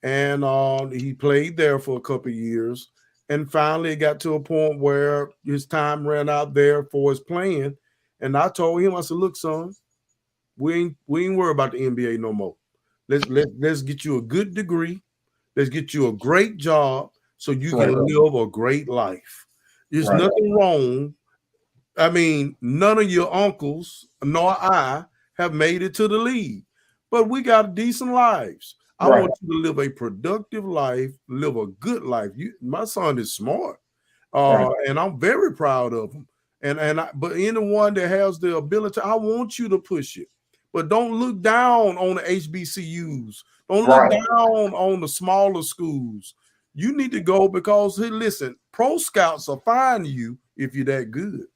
and he played there for a couple of years. And finally, it got to a point where his time ran out there for his playing. And I told him, I said, "Look, son, we ain't worried about the NBA no more. Let's get you a good degree. Let's get you a great job so you can Right. live a great life. There's Right. nothing wrong. I mean, none of your uncles nor I have made it to the league, but we got decent lives. I Right. want you to live a productive life, live a good life. My son is smart, Right. and I'm very proud of him. But anyone that has the ability, I want you to push it. But don't look down on the HBCUs. Don't look Right. down on the smaller schools. You need to go because, hey, listen, pro scouts will find you if you're that good.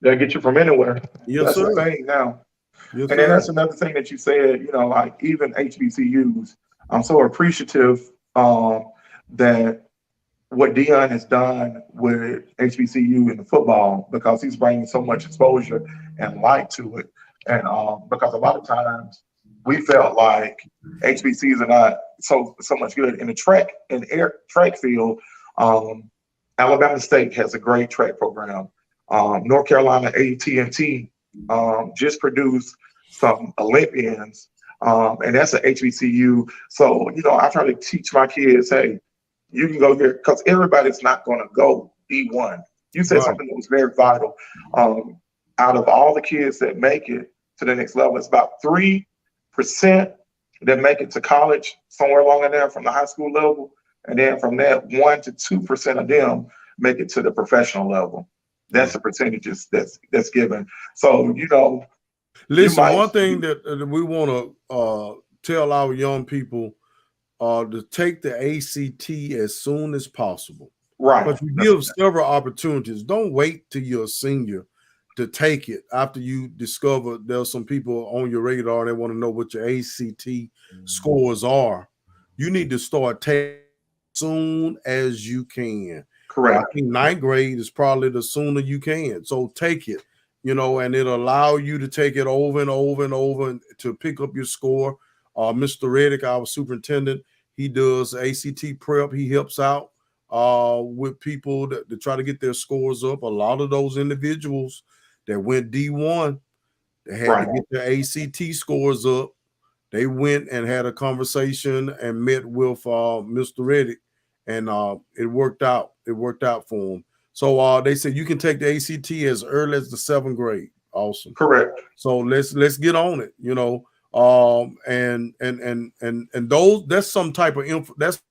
They'll get you from anywhere. Yes, That's the sir. thing now. Yes, And then sir. that's another thing that you said, like even HBCUs. I'm so appreciative that what Dion has done with HBCU in the football because he's bringing so much exposure and light to it. And because a lot of times we felt like HBCs are not so much good in the track field. Um, Alabama State has a great track program. North Carolina AT&T just produced some Olympians, and that's an HBCU. So I try to teach my kids, hey, you can go here because everybody's not going to go D1. You said Right. something that was very vital. Out of all the kids that make it to the next level, it's about 3% that make it to college, somewhere along in there from the high school level. And then from that, 1 to 2% of them make it to the professional level. That's the percentages that's given. So, Listen, might- one thing that we want to tell our young people to take the ACT as soon as possible. right. But you give several opportunities. Don't wait till you're a senior to take it after you discover there's some people on your radar that want to know what your ACT scores are. You need to start taking soon as you can. Correct. I think ninth grade is probably the sooner you can. So take it, and it'll allow you to take it over and over and over to pick up your score. Mr. Reddick, our superintendent, he does ACT prep. He helps out. with people to try to get their scores up. A lot of those individuals that went D1, they had to Right. get their ACT scores up. They went and had a conversation and met with Mr. Reddick, and it worked out. It worked out for them. So they said you can take the ACT as early as the 7th grade. Awesome. Correct. So let's get on it. And those, that's some type of info. That's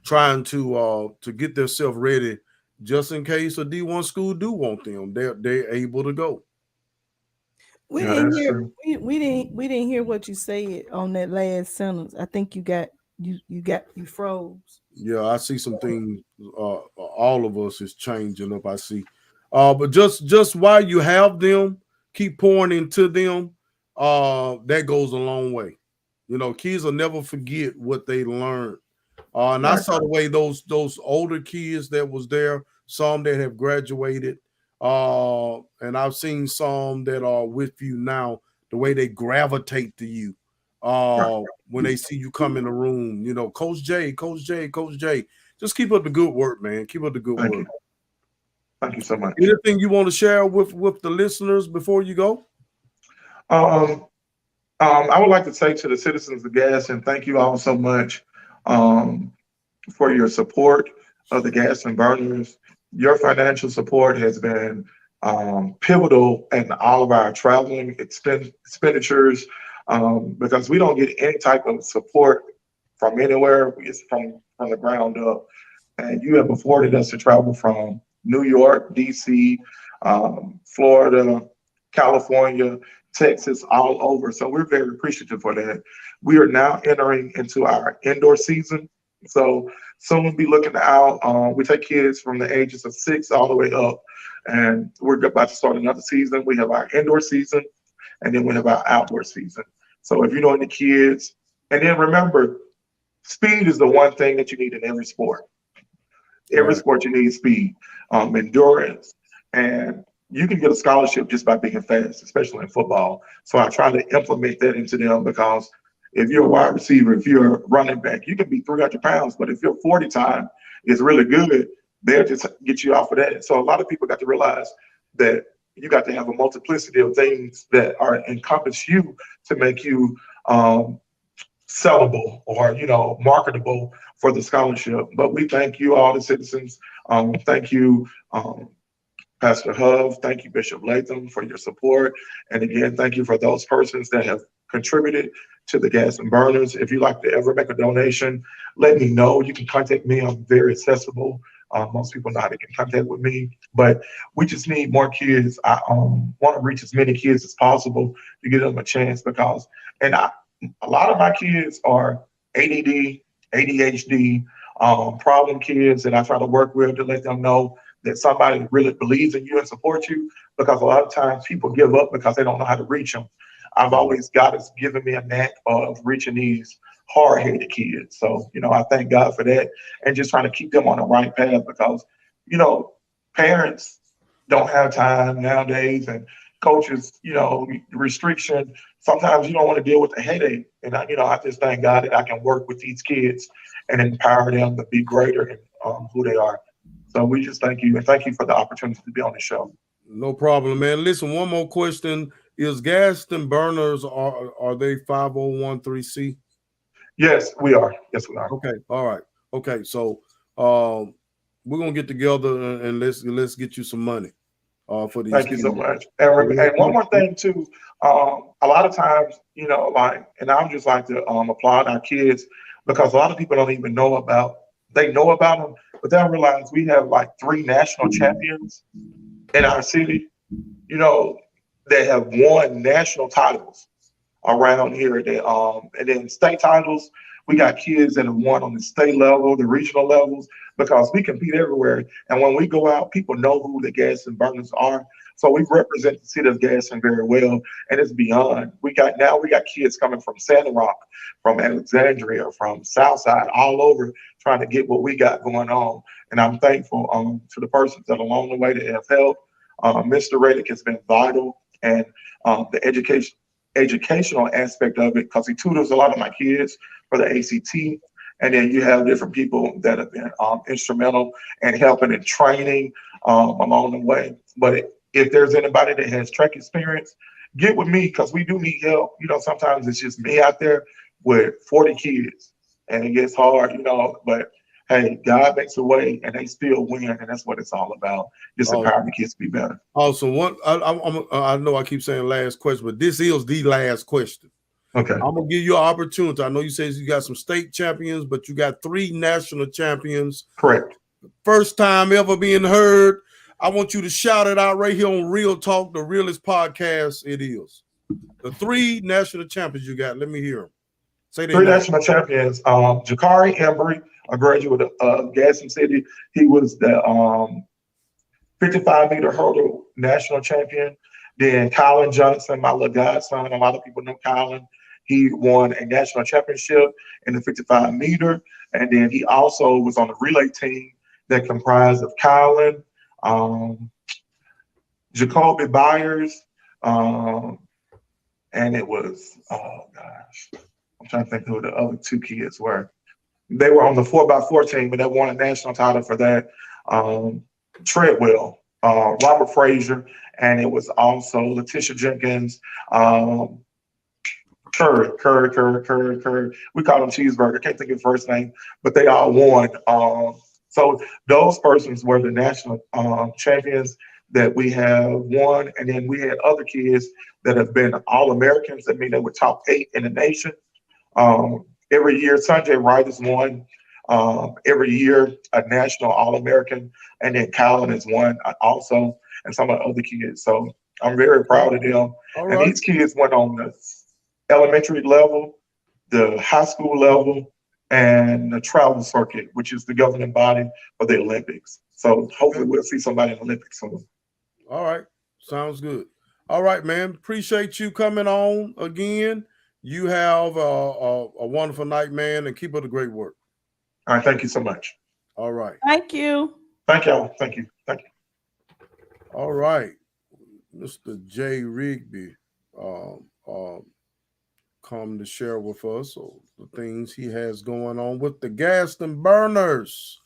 trying to get themselves ready just in case a D1 school do want them. They're able to go. We Yeah, didn't that's hear true. we didn't hear what you said on that last sentence. I think you froze. Yeah, I see some things. All of us is changing up. I see, but just while you have them, keep pouring into them. That goes a long way. Kids will never forget what they learned. And I Right. saw the way those older kids that was there, some that have graduated, and I've seen some that are with you now. The way they gravitate to you, Right. when they see you come in the room, Coach J, Coach J, Coach J. Just keep up the good work, man. Keep up the good Thank work. you. Thank you so much. Anything you want to share with the listeners before you go? Um, I would like to say to the citizens of Gaston, thank you all so much um, for your support of the Gaston Burners. Your financial support has been pivotal in all of our traveling expenditures because we don't get any type of support from anywhere. It's from the ground up. And you have afforded us to travel from New York, DC, Florida, California, Texas, all over. So we're very appreciative for that. We are now entering into our indoor season. So soon we'll be looking out. We take kids from the ages of 6 all the way up, and we're about to start another season. We have our indoor season, and then we have our outdoor season. So if you know any kids, and then remember, speed is the one thing that you need in every sport. Every Right. sport you need speed, endurance, and you can get a scholarship just by being fast, especially in football. So I try to implement that into them because if you're a wide receiver, if you're a running back, you can be 300 pounds, but if your 40 time is really good, they'll just get you off of that. So a lot of people got to realize that you got to have a multiplicity of things that are encompass you to make you um, sellable or marketable for the scholarship. But we thank you, all the citizens. Thank you, Pastor Hove. Thank you, Bishop Latham, for your support. And again, thank you for those persons that have contributed to the Gas and Burners. If you'd like to ever make a donation, let me know. You can contact me. I'm very accessible. Most people know how to get in contact with me, but we just need more kids. I want to reach as many kids as possible to give them a chance and a lot of my kids are ADD, ADHD, problem kids that I try to work with to let them know that somebody really believes in you and supports you because a lot of times people give up because they don't know how to reach them. I've always God has given me a knack of reaching these hard-headed kids. So, I thank God for that and just trying to keep them on the right path because, you know, parents don't have time nowadays and coaches, restriction. Sometimes you don't want to deal with the headache. And I just thank God that I can work with these kids and empower them to be greater in who they are. So we just thank you and thank you for the opportunity to be on the show. No problem, man. Listen, one more question: is Gaston Burners are they 501c? Yes, we are. Yes, we are. Okay, all right. Okay, so um, we're gonna get together and let's get you some money for these Thank you kids. so much. And one more thing too, a lot of times, and I would just like to applaud our kids because a lot of people don't even know they know about them, but they don't realize we have like 3 national champions in our city, you know, that have won national titles around here. And then state titles, we got kids that have won on the state level, the regional levels, because we compete everywhere. And when we go out, people know who the Gaston Burners are. So we represent the city of Gaston very well, and it's beyond. We got kids coming from Santa Rock, from Alexandria, from Southside, all over, trying to get what we got going on. And I'm thankful to the persons that along the way that have helped. Mr. Reddick has been vital, and the educational aspect of it, because he tutors a lot of my kids for the ACT. And then you have different people that have been instrumental in helping and training along the way. But if there's anybody that has track experience, get with me because we do need help. Sometimes it's just me out there with 40 kids and it gets hard, but hey, God makes a way and they still win. And that's what it's all about. Just empowering the kids to be better. Awesome. I know I keep saying last question, but this is the last question. Okay. I'm going to give you an opportunity. I know you said you got some state champions, but you got 3 national champions. Correct. First time ever being heard. I want you to shout it out right here on Real Talk, the realest podcast it is. The 3 national champions you got. Let me hear them. Say 3 national champions. Jakari Embry, a graduate of Gaston City. He was the 55-meter hurdle national champion. Then Colin Johnson, my little godson. A lot of people know Colin. He won a national championship in the 55-meter. And then he also was on the relay team that comprised of Colin, Jacoby Byers, and it was, oh gosh, I'm trying to think who the other 2 kids were. They were on the 4x4 team, and they won a national title for that. Treadwell, Robert Frazier, and it was also Letitia Jenkins, Curry. We call him Cheeseburger. I can't think of his first name, but they all won. So those persons were the national champions that we have won. And then we had other kids that have been All-Americans. I mean, they were top 8 in the nation. Every year, Sanjay Wright has won. Every year, a national All-American. And then Colin has won also, and some of the other kids. So I'm very proud of them. And these kids went on the elementary level, the high school level, and the travel circuit, which is the governing body for the Olympics. So hopefully we'll see somebody in the Olympics soon. All right. Sounds good. All right, man. Appreciate you coming on again. You have a wonderful night, man, and keep up the great work. All right. Thank you so much. All right. Thank you. Thank y'all. Thank you. Thank you. All right. Mr. J. Rigby come to share with us the things he has going on with the Gaston Burners.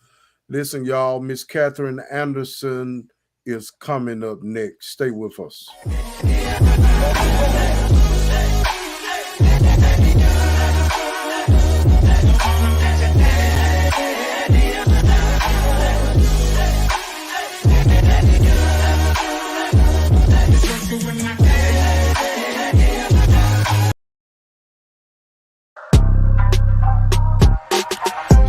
Listen, y'all, Miss Catherine Anderson is coming up next. Stay with us.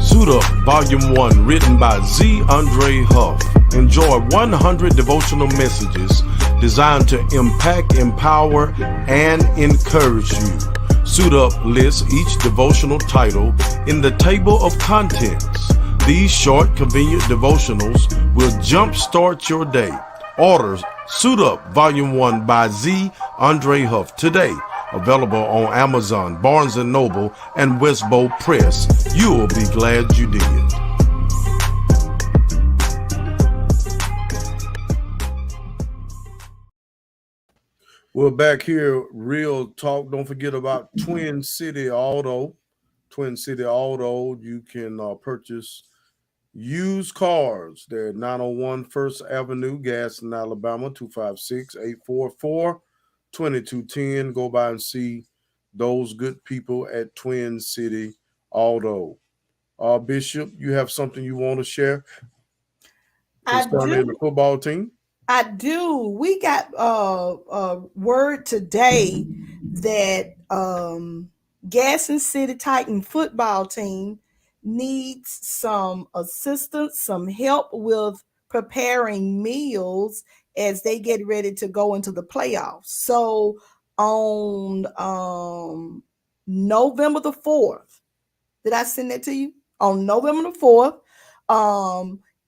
Suit Up, Volume 1, written by Z. Andre Huff. Enjoy 100 devotional messages designed to impact, empower, and encourage you. Suit Up lists each devotional title in the table of contents. These short, convenient devotionals will jumpstart your day. Order Suit Up, Volume 1 by Z. Andre Huff today. Available on Amazon, Barnes & Noble, and Westbow Press. You will be glad you did. We're back here, Real Talk. Don't forget about Twin City Auto. Twin City Auto, you can purchase used cars. They're at 901 First Avenue, Gaston, Alabama, 256-844-2210. Go by and see those good people at Twin City Auto. Bishop, you have something you want to share concerning the football team? I do. We got word today that Gaston City Titan football team needs some assistance, some help with preparing meals as they get ready to go into the playoffs. So on November the 4th, did I send that to you? On November the 4th,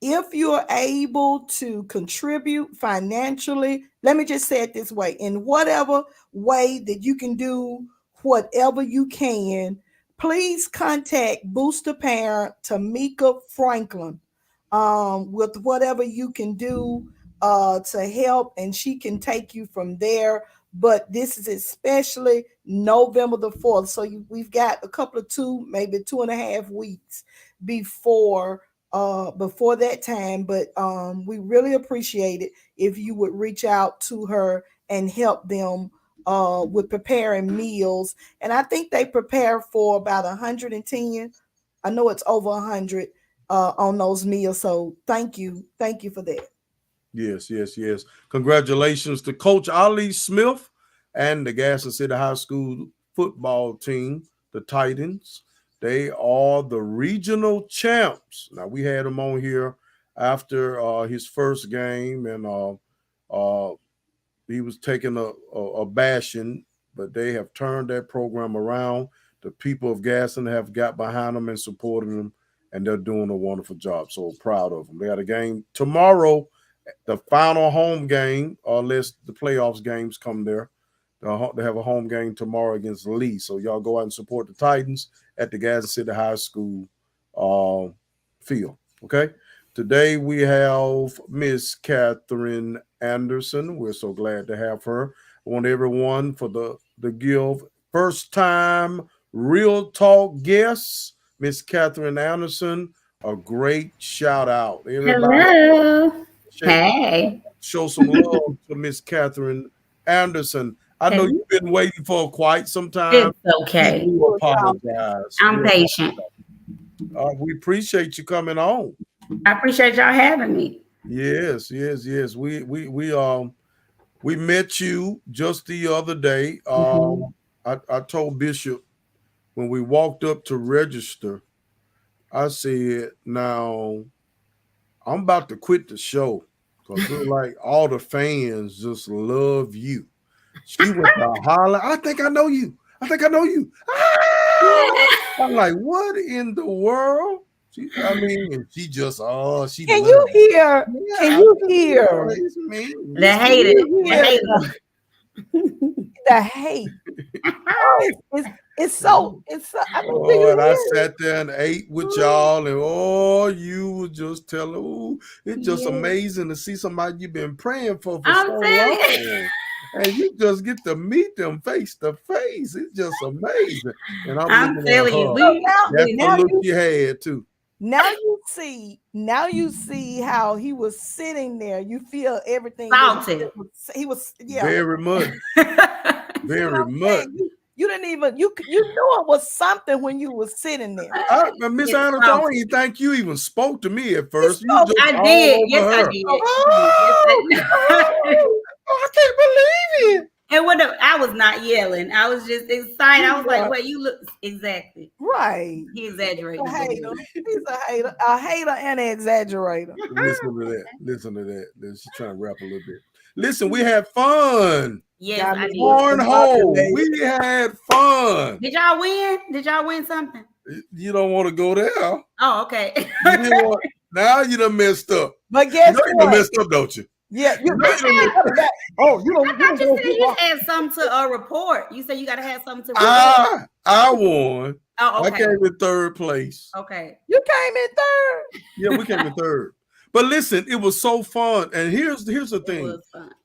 if you're able to contribute financially, let me just say it this way, in whatever way that you can do whatever you can, please contact Booster Parent Tamika Franklin with whatever you can do to help, and she can take you from there. But this is especially November the 4th. So we've got a couple of maybe 2.5 weeks before that time. But we really appreciate it if you would reach out to her and help them with preparing meals. And I think they prepare for about 110. I know it's over 100 on those meals. So thank you for that. Yes. Congratulations to Coach Ali Smith and the Gaston City High School football team, the Titans. They are the regional champs. Now, we had him on here after his first game, and he was taking a bashing, but they have turned that program around. The people of Gaston have got behind them and supported them, and they're doing a wonderful job. So proud of them. They got a game tomorrow, the final home game, unless the playoffs games come there. They have a home game tomorrow against Lee. So y'all go out and support the Titans at the Gaston City High School field. Okay. Today we have Miss Catherine Anderson. We're so glad to have her. I want everyone for the give first time real talk guests, Miss Catherine Anderson. A great shout out. Everybody. Hello. Hey. Show some love to Miss Catherine Anderson. I know you've been waiting for quite some time. It's okay. We apologize. I'm patient. We appreciate you coming on. I appreciate y'all having me. Yes. We met you just the other day. I told Bishop when we walked up to register, I said, now I'm about to quit the show because we're like all the fans just love you. She went to holler, I think I know you. Ah! I'm like, what in the world? She just, she. Can you hear? Yeah, can you hear? The hater. The hate. It's so. And I sat there and ate with y'all, and you were just telling. It's just amazing to see somebody you've been praying for so long. And you just get to meet them face to face. It's just amazing. And I'm telling you, that's the look you had too. Now you see how he was sitting there. You feel everything. Salty. He was very much. Very much. You didn't even you knew it was something when you were sitting there. Miss Anderson, I don't even think you even spoke to me at first. I did. Yes, I did. I can't believe it. And I was not yelling. I was just excited. I was like, "Well, you look exactly right." He exaggerated. He's a hater and an exaggerator. Listen to that. She's trying to rap a little bit. Listen, we had fun. Yes, I did. Cornhole. We had fun. Did y'all win? Did y'all win something? You don't want to go there. Oh, okay. Now you done messed up. But guess what? You done messed up, don't you? Yeah, you had something to report. You said you got to have something to report. I won. Oh, okay. I came in third place. Okay. You came in third. Yeah, we came in third. But listen, it was so fun. And here's the thing.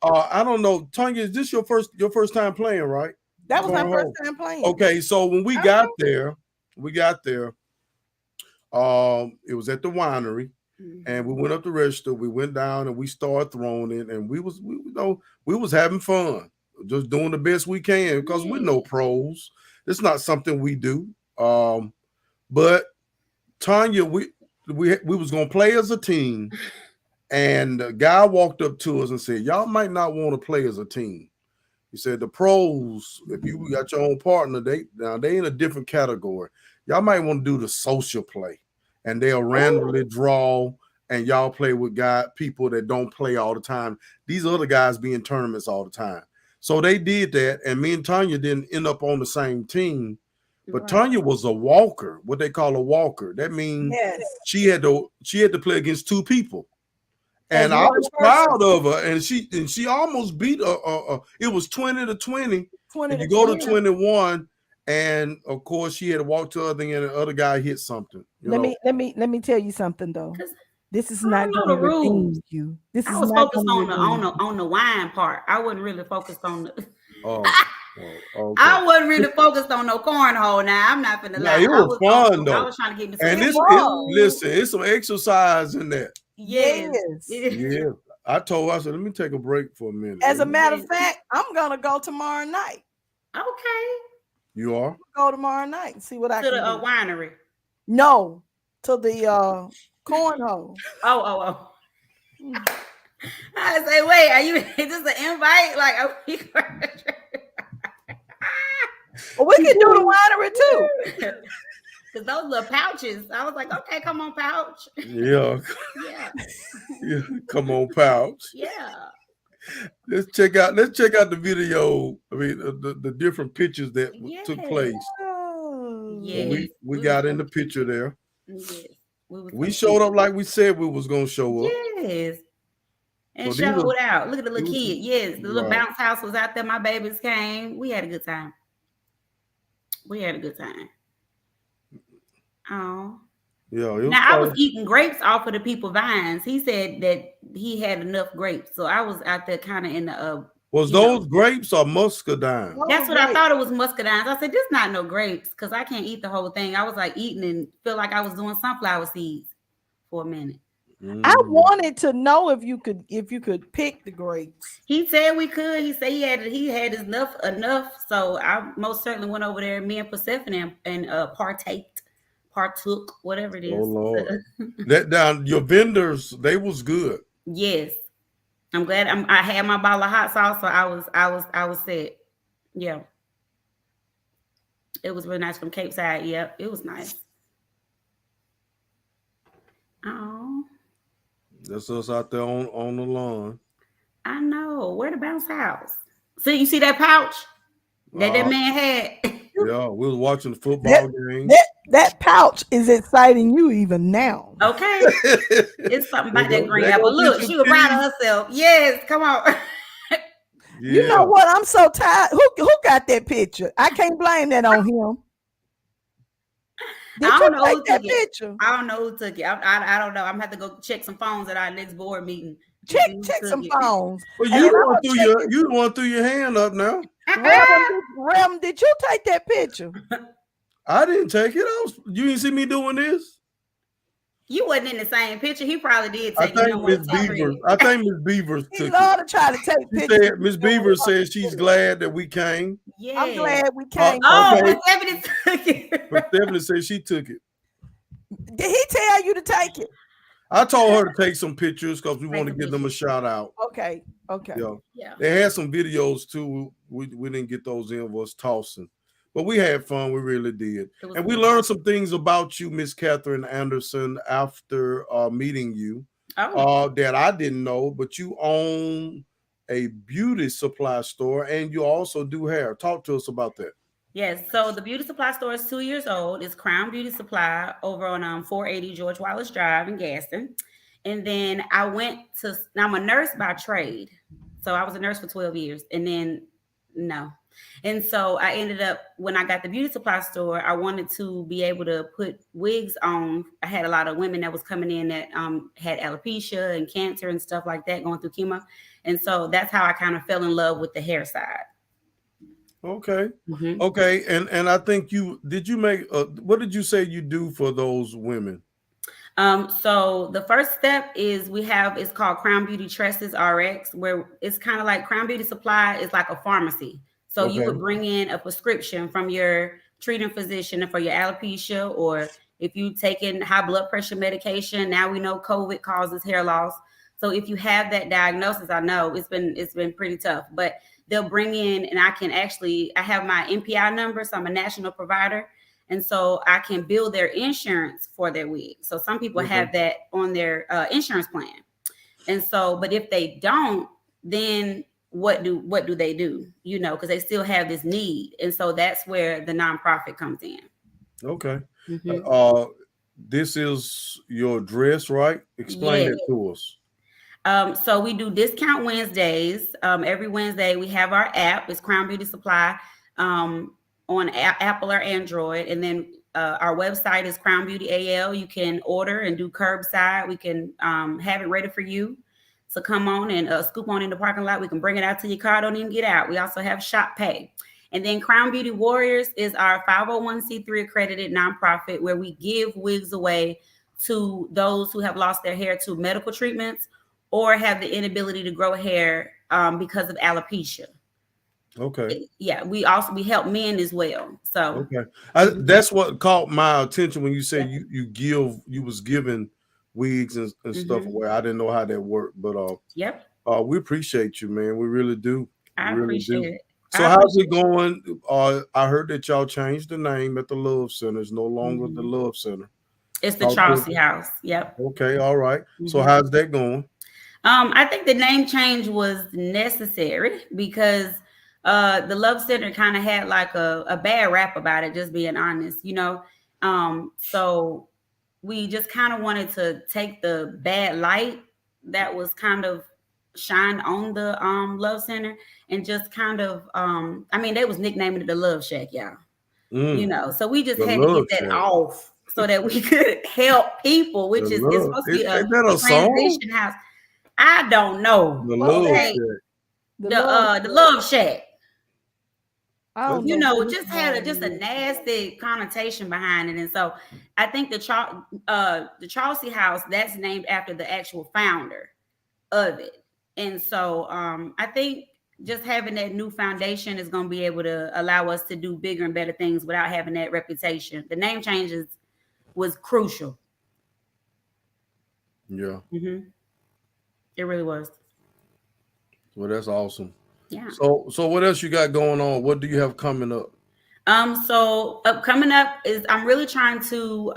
I don't know, Tanya, is this your first time playing, right? That was my first time playing. Okay, so when we got there, it was at the winery. And we went up to register. We went down and we started throwing it, and we was having fun, just doing the best we can because we're no pros. It's not something we do. But Tanya, we was gonna play as a team, and the guy walked up to us and said, "Y'all might not want to play as a team." He said, "The pros, if you got your own partner, they in a different category. Y'all might want to do the social play." And they'll randomly draw, and y'all play with people that don't play all the time. These other guys be in tournaments all the time. So they did that, and me and Tanya didn't end up on the same team. But Tanya was a walker, what they call a walker. That means she had to play against two people. And I was proud of her, and she almost beat it was 20-20. And you go to 21. And of course, she had to walk to the other thing, and the other guy hit something. Let me tell you something though. This is I not don't know going to the rules. redeem you. This I is was not focused going to on the redeem you. on the wine part. I wasn't really focused on the. Oh, okay. I wasn't really focused on no cornhole. Now I'm not gonna Yeah, lie. it was fun I though. was trying to get me some And It food. listen, it's some exercise in there. Yes. Yes. Yeah. I said, let me take a break for a minute. As a matter of Yes. fact, I'm going to go tomorrow night. Okay. You are? Go tomorrow night and see what I To can the do. winery. No, to the cornhole. Oh. I say, wait, are you? Is this an invite? Like, are we? Well, we can do the winery too. Because those little pouches, I was like, okay, come on, pouch. Yeah. Yeah. Yeah. Come on, pouch. Yeah. Let's check out the video. I mean, the different pictures that took place. Oh. Yes. We got in the picture there. Yes. We showed up like we said we was gonna show up. Yes. And So showed out. Look at the little these kid. Yes, the little bounce house was out there. My babies came. We had a good time. Oh. Yeah. Now I was eating grapes off of the people vines. He said that he had enough grapes, so I was out there kind of in the. Was those grapes or muscadine? That's what I thought it was muscadines. I said, "This not no grapes, because I can't eat the whole thing." I was like eating and feel like I was doing sunflower seeds for a minute. I wanted to know if you could pick the grapes. He said we could. He said he had enough. So I most certainly went over there. Me and Persephone and partook, whatever it is. Oh Lord, that down your vendors, they was good. Yes, I'm glad. I had my bottle of hot sauce, so I was set. Yeah, it was really nice from Cape Side. Yep, it was nice. Oh. That's us out there on the lawn. I know. Where the bounce house? See, you see that pouch that man had? Yeah, we was watching the football game. That pouch is exciting you even now. Okay. It's something about that green apple. Look, she was proud of herself. Yes, come on. Yeah. You know what? I'm so tired. Who got that picture? I can't blame that on him. I don't know who took picture? I don't know who took it. I don't know. I'm gonna have to go check some phones at our next board meeting. Check some phones. Well, you the one threw your hand up now. Rem, did you take that picture? I didn't take it. You didn't see me doing this. You wasn't in the same picture. He probably did take it. I think Miss Beavers took it. He loved to try to take pictures. Miss Beavers said she's glad that we came. Yeah. I'm glad we came. Miss Stephanie took it. Miss Stephanie said she took it. Did he tell you to take it? I told her to take some pictures because we want to give them a shout out. Okay. Yeah. They had some videos too. We didn't get those in, was tossing. But we had fun. We really did. And we learned some things about you, Miss Catherine Anderson, after meeting you that I didn't know. But you own a beauty supply store and you also do hair. Talk to us about that. Yes. So the beauty supply store is 2 years old. It's Crown Beauty Supply over on 480 George Wallace Drive in Gaston. And then I'm a nurse by trade. So I was a nurse for 12 years. And then And so I ended up, when I got the beauty supply store, I wanted to be able to put wigs on. I had a lot of women that was coming in that had alopecia and cancer and stuff like that going through chemo. And so that's how I kind of fell in love with the hair side. Okay. Mm-hmm. Okay. And I think what did you say you do for those women? So the first step is it's called Crown Beauty Tresses RX, where it's kind of like Crown Beauty Supply is like a pharmacy. So you would bring in a prescription from your treating physician for your alopecia, or if you taking high blood pressure medication. Now we know COVID causes hair loss. So if you have that diagnosis, I know it's been pretty tough, but they'll bring in, and I have my NPI number, so I'm a national provider. And so I can bill their insurance for their wig. So some people have that on their insurance plan. And so, but if they don't, then what do they do? Because they still have this need. And so that's where the nonprofit comes in. Okay. This is your dress, right? Explain it to us. So we do discount Wednesdays. Every Wednesday we have our app. It's Crown Beauty Supply on Apple or Android. And then our website is Crown Beauty AL. You can order and do curbside. We can have it ready for you. So come on and scoop on in the parking lot. We can bring it out to your car. Don't even get out. We also have Shop Pay. And then Crown Beauty Warriors is our 501c3 accredited nonprofit where we give wigs away to those who have lost their hair to medical treatments or have the inability to grow hair because of alopecia. Okay. Yeah, we help men as well. So okay, that's what caught my attention when you said you was giving wigs and stuff away. I didn't know how that worked, but we appreciate you, man. We really do. I We really appreciate do. it. So how's it going? I heard that y'all changed the name at the Love Center. It's no longer the Love Center. It's the Chauncey House. Yep. Okay, all right. So how's that going? I think the name change was necessary because the Love Center kind of had like a bad rap about it, just being honest, you know. So we just kind of wanted to take the bad light that was kind of shined on the Love Center and just kind of I mean, they was nicknaming it the Love Shack, y'all. You know, so we just had to get that off so that we could help people, which is it's supposed to be a transition house. I don't know. The Love Shack. The Love Shack. You know, just had a nasty connotation behind it, and so I think the Chauncey House, that's named after the actual founder of it, and so I think just having that new foundation is going to be able to allow us to do bigger and better things without having that reputation. The name changes was crucial. Yeah. It really was. Well, that's awesome. Yeah. So what else you got going on? What do you have coming up? So coming up is I'm really trying to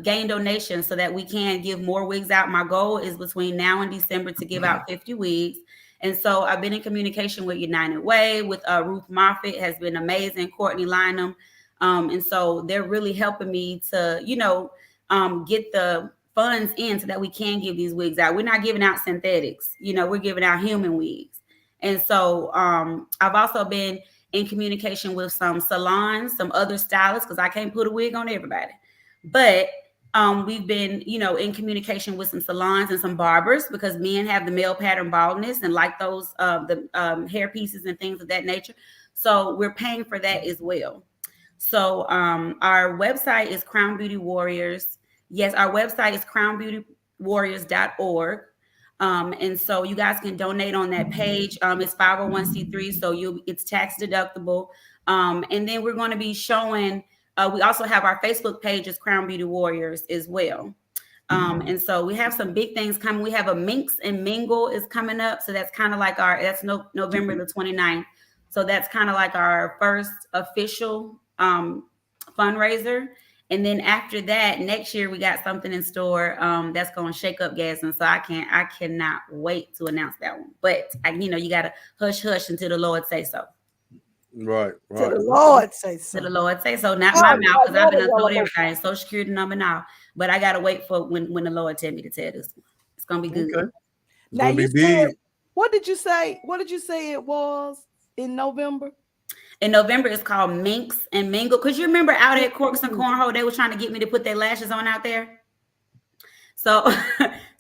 gain donations so that we can give more wigs out. My goal is between now and December to give out 50 wigs. And so I've been in communication with United Way, with Ruth Moffitt has been amazing, Courtney Lynham. And so they're really helping me to, get the funds in so that we can give these wigs out. We're not giving out synthetics, we're giving out human wigs. And so I've also been in communication with some salons, some other stylists, because I can't put a wig on everybody. But we've been, in communication with some salons and some barbers because men have the male pattern baldness and like those the hair pieces and things of that nature. So we're paying for that as well. So our website is Crown Beauty Warriors. Yes, our website is crownbeautywarriors.org. And so you guys can donate on that page. It's 501c3, so it's tax deductible. And then we're going to be showing. We also have our Facebook page as Crown Beauty Warriors as well. And so we have some big things coming. We have a Minx and Mingle is coming up. So that's kind of like that's November the 29th. So that's kind of like our first official fundraiser. And then after that, next year, we got something in store that's going to shake up Gadsden. So I cannot wait to announce that one. But, you got to hush until the Lord say so. Right. To the Lord say so. To the Lord say so. Not my mouth, because I've been told everything. Social Security number now. But I got to wait for when the Lord tell me to tell this. It's going to be good. Okay. Now you said, what did you say? What did you say it was in November? In November, it's called Minx and Mingle. Because you remember out at Corks and Cornhole, they were trying to get me to put their lashes on out there. So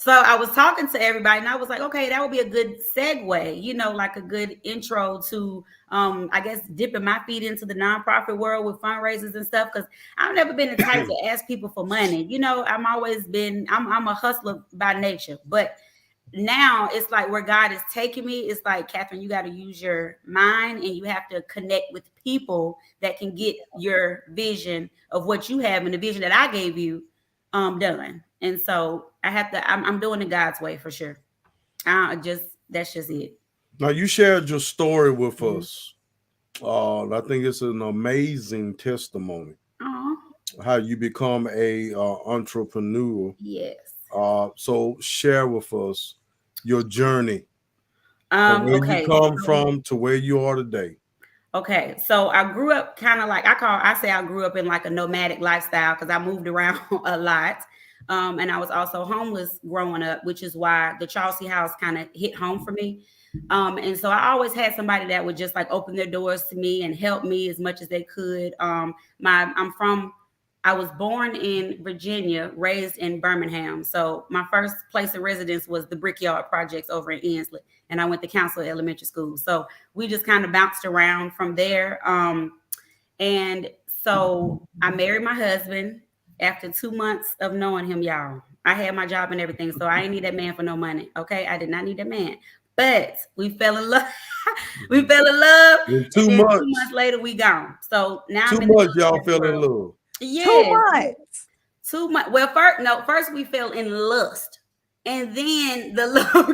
I was talking to everybody and I was like, okay, that would be a good segue, like a good intro to, I guess, dipping my feet into the nonprofit world with fundraisers and stuff. Because I've never been the type to ask people for money. I'm always been, I'm a hustler by nature. But now it's like where God is taking me. It's like, Catherine, you got to use your mind and you have to connect with people that can get your vision of what you have and the vision that I gave you done. And so I'm doing it God's way for sure. That's just it. Now you shared your story with us. I think it's an amazing testimony. How you become a entrepreneur. Yes. So share with us your journey from where you come from to where you are today. Okay, so I grew up kind of like I grew up in like a nomadic lifestyle because I moved around a lot. And I was also homeless growing up, which is why the Chelsea house kind of hit home for me. And so I always had somebody that would just like open their doors to me and help me as much as they could. I was born in Virginia, raised in Birmingham. So my first place of residence was the Brickyard Projects over in Ensley. And I went to Council Elementary School. So we just kind of bounced around from there. And so I married my husband after 2 months of knowing him, y'all. I had my job and everything. So I ain't need that man for no money. Okay. I did not need that man. But we fell in love. We fell in love. In and 2 then months. 2 months later, we gone. So now 2 months, y'all fell in love. Yes. 2 months. 2 months. Well, first we fell in lust, and then the love.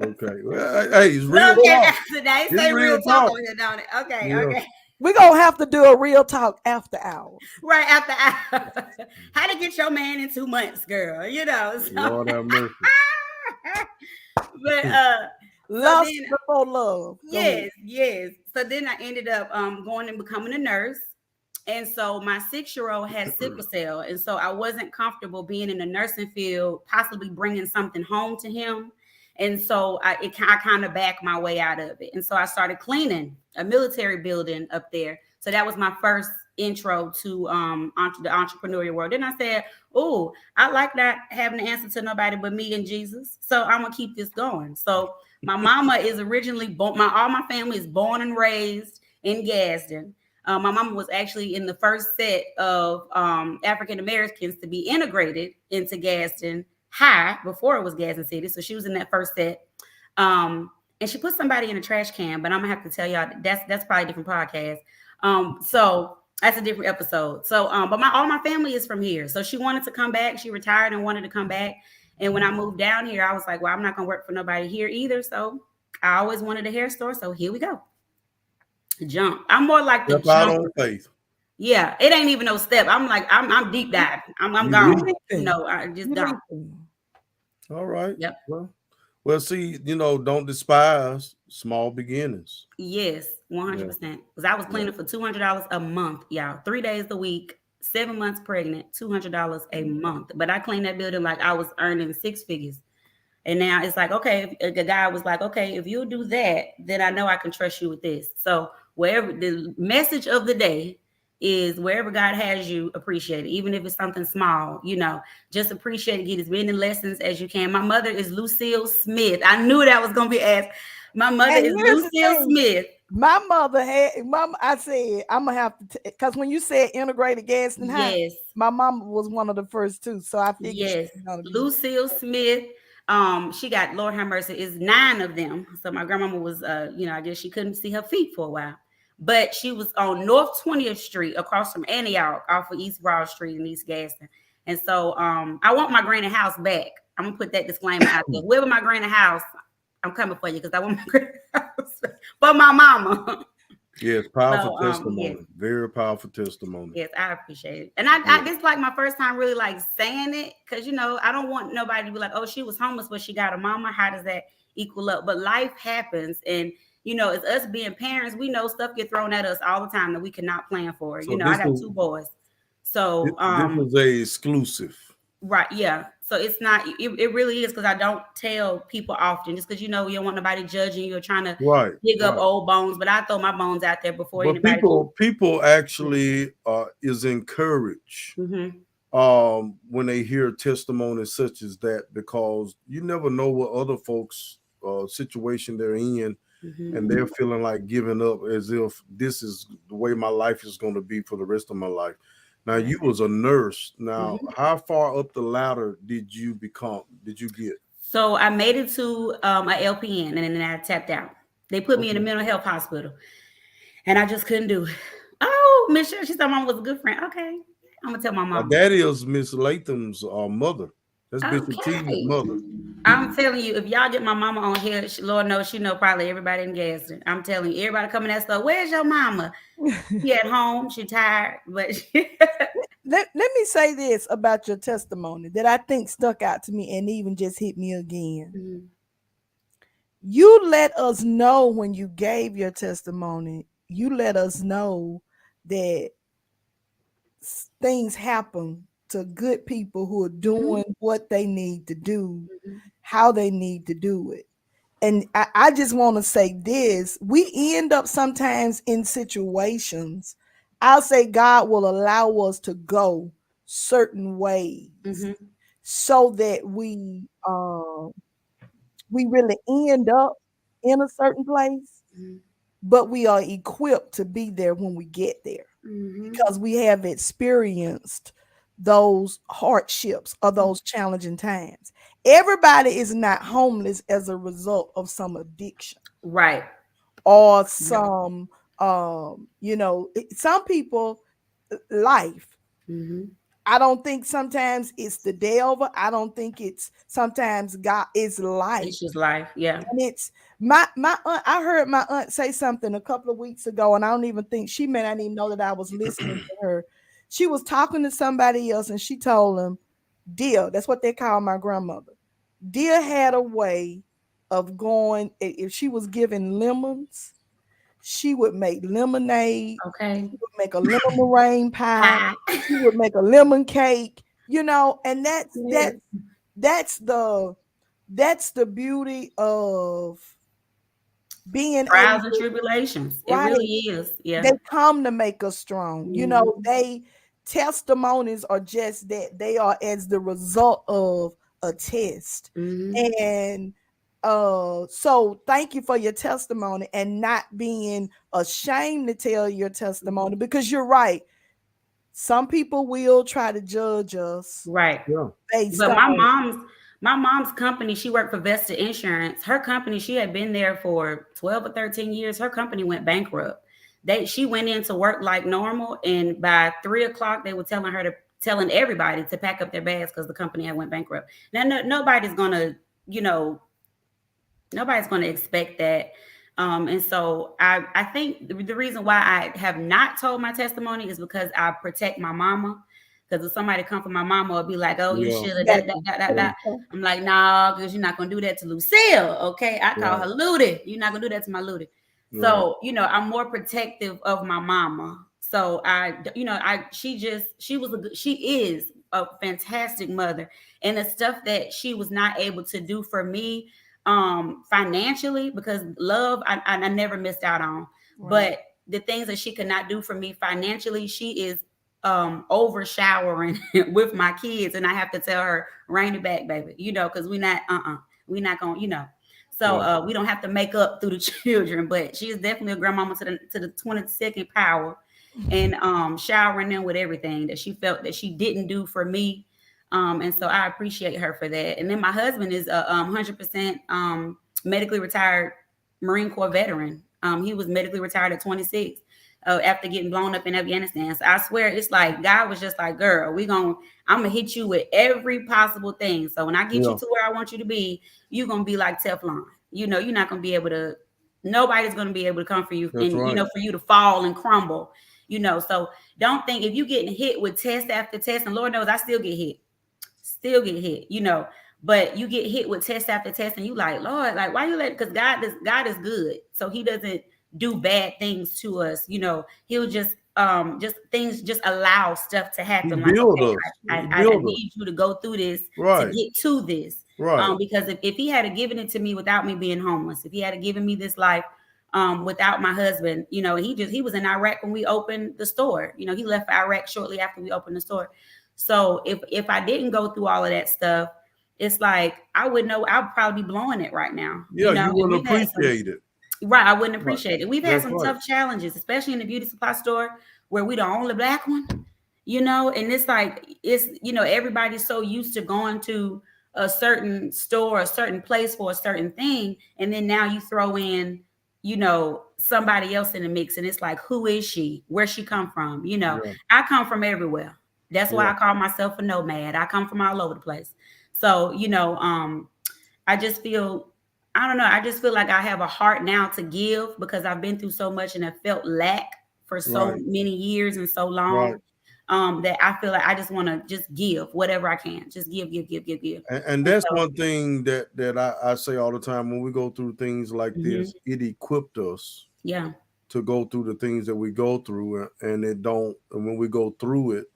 Okay. Well, hey, it's real talk. They It's say real real talk talk. on here, don't it? Okay, Yeah. okay. We're going to have to do a real talk after hours. Right after hours. How to get your man in 2 months, girl. You know. So. Lord have mercy. But lust before love. Yes. So then I ended up going and becoming a nurse. And so my 6-year-old had sickle cell. And so I wasn't comfortable being in the nursing field, possibly bringing something home to him. And so I kind of backed my way out of it. And so I started cleaning a military building up there. So that was my first intro to the entrepreneurial world. Then I said, oh, I like not having to answer to nobody but me and Jesus. So I'm going to keep this going. So my mama is originally born. All my family is born and raised in Gadsden. My mama was actually in the first set of African Americans to be integrated into Gadsden High before it was Gadsden City. So she was in that first set. And she put somebody in a trash can, but I'm gonna have to tell y'all that's probably a different podcast. So that's a different episode. So, but all my family is from here. So she wanted to come back. She retired and wanted to come back. And when I moved down here, I was like, well, I'm not gonna work for nobody here either. So I always wanted a hair store. So here we go. Jump. I'm more like the Step out on faith. Yeah, it ain't even no step. I'm like, I'm deep diving. I'm gone. I just gone. All right. Yep. Well, see, don't despise small beginnings. Yes, 100%. Because I was cleaning for $200 a month, y'all. 3 days a week, 7 months pregnant, $200 a month. But I cleaned that building like I was earning 6 figures. And now it's like, okay, the guy was like, okay, if you'll do that, then I know I can trust you with this. So wherever the message of the day is, wherever God has you, appreciate it. Even if it's something small, just appreciate it. Get as many lessons as you can. My mother is Lucille Smith. I knew that was going to be asked. My mother is Lucille Smith. My mother I said, I'm going to have to, because when you said integrated Gadsden High, my mom was one of the first two. So I figured. Yes, Lucille Smith. She got, Lord have mercy, is 9 of them. So my grandmama was, I guess she couldn't see her feet for a while. But she was on North 20th Street across from Antioch off of East Broad Street in East Gadsden. And so I want my granny house back. I'm going to put that disclaimer out there. Whoever my granny house, I'm coming for you because I want my granny house for my mama. Yes, powerful testimony. Yes. Very powerful testimony. Yes, I appreciate it. And I this is like my first time really like saying it because, I don't want nobody to be like, oh, she was homeless, but she got a mama. How does that equal up? But life happens. And as us being parents, we know stuff get thrown at us all the time that we cannot plan for. So I got 2 boys. So this was a exclusive. Right. Yeah. So it's not, it really is, because I don't tell people often just because, you don't want nobody judging you or trying to dig up old bones. But I throw my bones out there before anybody. People actually is encouraged when they hear testimonies such as that, because you never know what other folks situation they're in. And they're feeling like giving up, as if this is the way my life is going to be for the rest of my life. Now, you was a nurse. Now, how far up the ladder did you get? So I made it to a LPN, and then I tapped out. They put me in a mental health hospital, and I just couldn't do it. Oh, Miss Shirley, she thought mom was a good friend. Okay, I'm going to tell my mom. That is Miss Latham's mother. That's Bishop T's mother. I'm telling you, if y'all get my mama on here, Lord knows she know probably everybody in Gadsden. I'm telling you, everybody coming that stuff. Where's your mama? She at home. She tired, but let me say this about your testimony that I think stuck out to me and even just hit me again. You let us know when you gave your testimony. You let us know that things happen to good people who are doing what they need to do, how they need to do it. And I just want to say this, we end up sometimes in situations, I'll say God will allow us to go certain ways so that we really end up in a certain place, but we are equipped to be there when we get there because we have experienced those hardships or those challenging times. Everybody is not homeless as a result of some addiction, Right. or some some people life. I don't think sometimes it's the devil. I don't think it's sometimes God. It's life. It's just life. Yeah. And it's my aunt. I heard my aunt say something a couple of weeks ago, and I don't even think she may not even know that I was listening to her. She was talking to somebody else, and she told them, "Dear," that's what they call my grandmother. Dear had a way of going. If she was given lemons, she would make lemonade. Okay. She would make a lemon meringue pie. She would make a lemon cake. And that's the beauty of being Trials and able, tribulations. It right? really is. Yeah. They come to make us strong. They testimonies are just that, they are as the result of a test. And so thank you for your testimony and not being ashamed to tell your testimony, because you're right. Some people will try to judge us. Right. Yeah. Based But on my mom's company, she worked for Vesta Insurance. Her company, she had been there for 12 or 13 years. Her company went bankrupt. She went into work like normal, and by 3 o'clock, they were telling everybody to pack up their bags because the company had went bankrupt. Now, nobody's gonna, nobody's gonna expect that. And so I think the reason why I have not told my testimony is because I protect my mama. Because if somebody come for my mama, it'll be like, "Oh, you should have that." I'm like, "Nah, because you're not gonna do that to Lucille, okay? I call her Ludy. You're not gonna do that to my Ludy." So I'm more protective of my mama. So she is a fantastic mother, and the stuff that she was not able to do for me financially, because love I never missed out on, but the things that she could not do for me financially, she is over showering with my kids, and I have to tell her, "Rein it back, baby," because we're not gonna. So we don't have to make up through the children, but she is definitely a grandmama to the 22nd power, and showering them with everything that she felt that she didn't do for me. And so I appreciate her for that. And then my husband is a 100% medically retired Marine Corps veteran. He was medically retired at 26 after getting blown up in Afghanistan. So I swear, it's like God was just like, "Girl, I'm gonna hit you with every possible thing. So when I get you to where I want you to be, you're gonna be like Teflon. You're not gonna be able to. Nobody's gonna be able to come for you, and for you to fall and crumble. So don't think if you getting hit with test after test, and Lord knows I still get hit, but you get hit with test after test, and you like, Lord, like, why you let? Because God is good, so He doesn't do bad things to us. He'll just things just allow stuff to happen. Like, okay, I need you to go through this to get to this. Because if He had given it to me without me being homeless, if He had given me this life without my husband, he was in Iraq when we opened the store. He left for Iraq shortly after we opened the store. So if I didn't go through all of that stuff, it's like I would know I'd probably be blowing it right now. Yeah, you wouldn't appreciate it. Right, I wouldn't appreciate it. We've had some tough challenges, especially in the beauty supply store where we the only Black one, and it's like everybody's so used to going to a certain store, a certain place for a certain thing, and then now you throw in somebody else in the mix, and it's like, who is she? Where she come from? I come from everywhere. That's why I call myself a nomad. I come from all over the place. So, I just feel, I don't know. I just feel like I have a heart now to give because I've been through so much and have felt lack for so many years and so long that I feel like I just want to just give whatever I can. Just give. And that's one thing that I say all the time when we go through things like this, it equipped us. To go through the things that we go through, and when we go through it,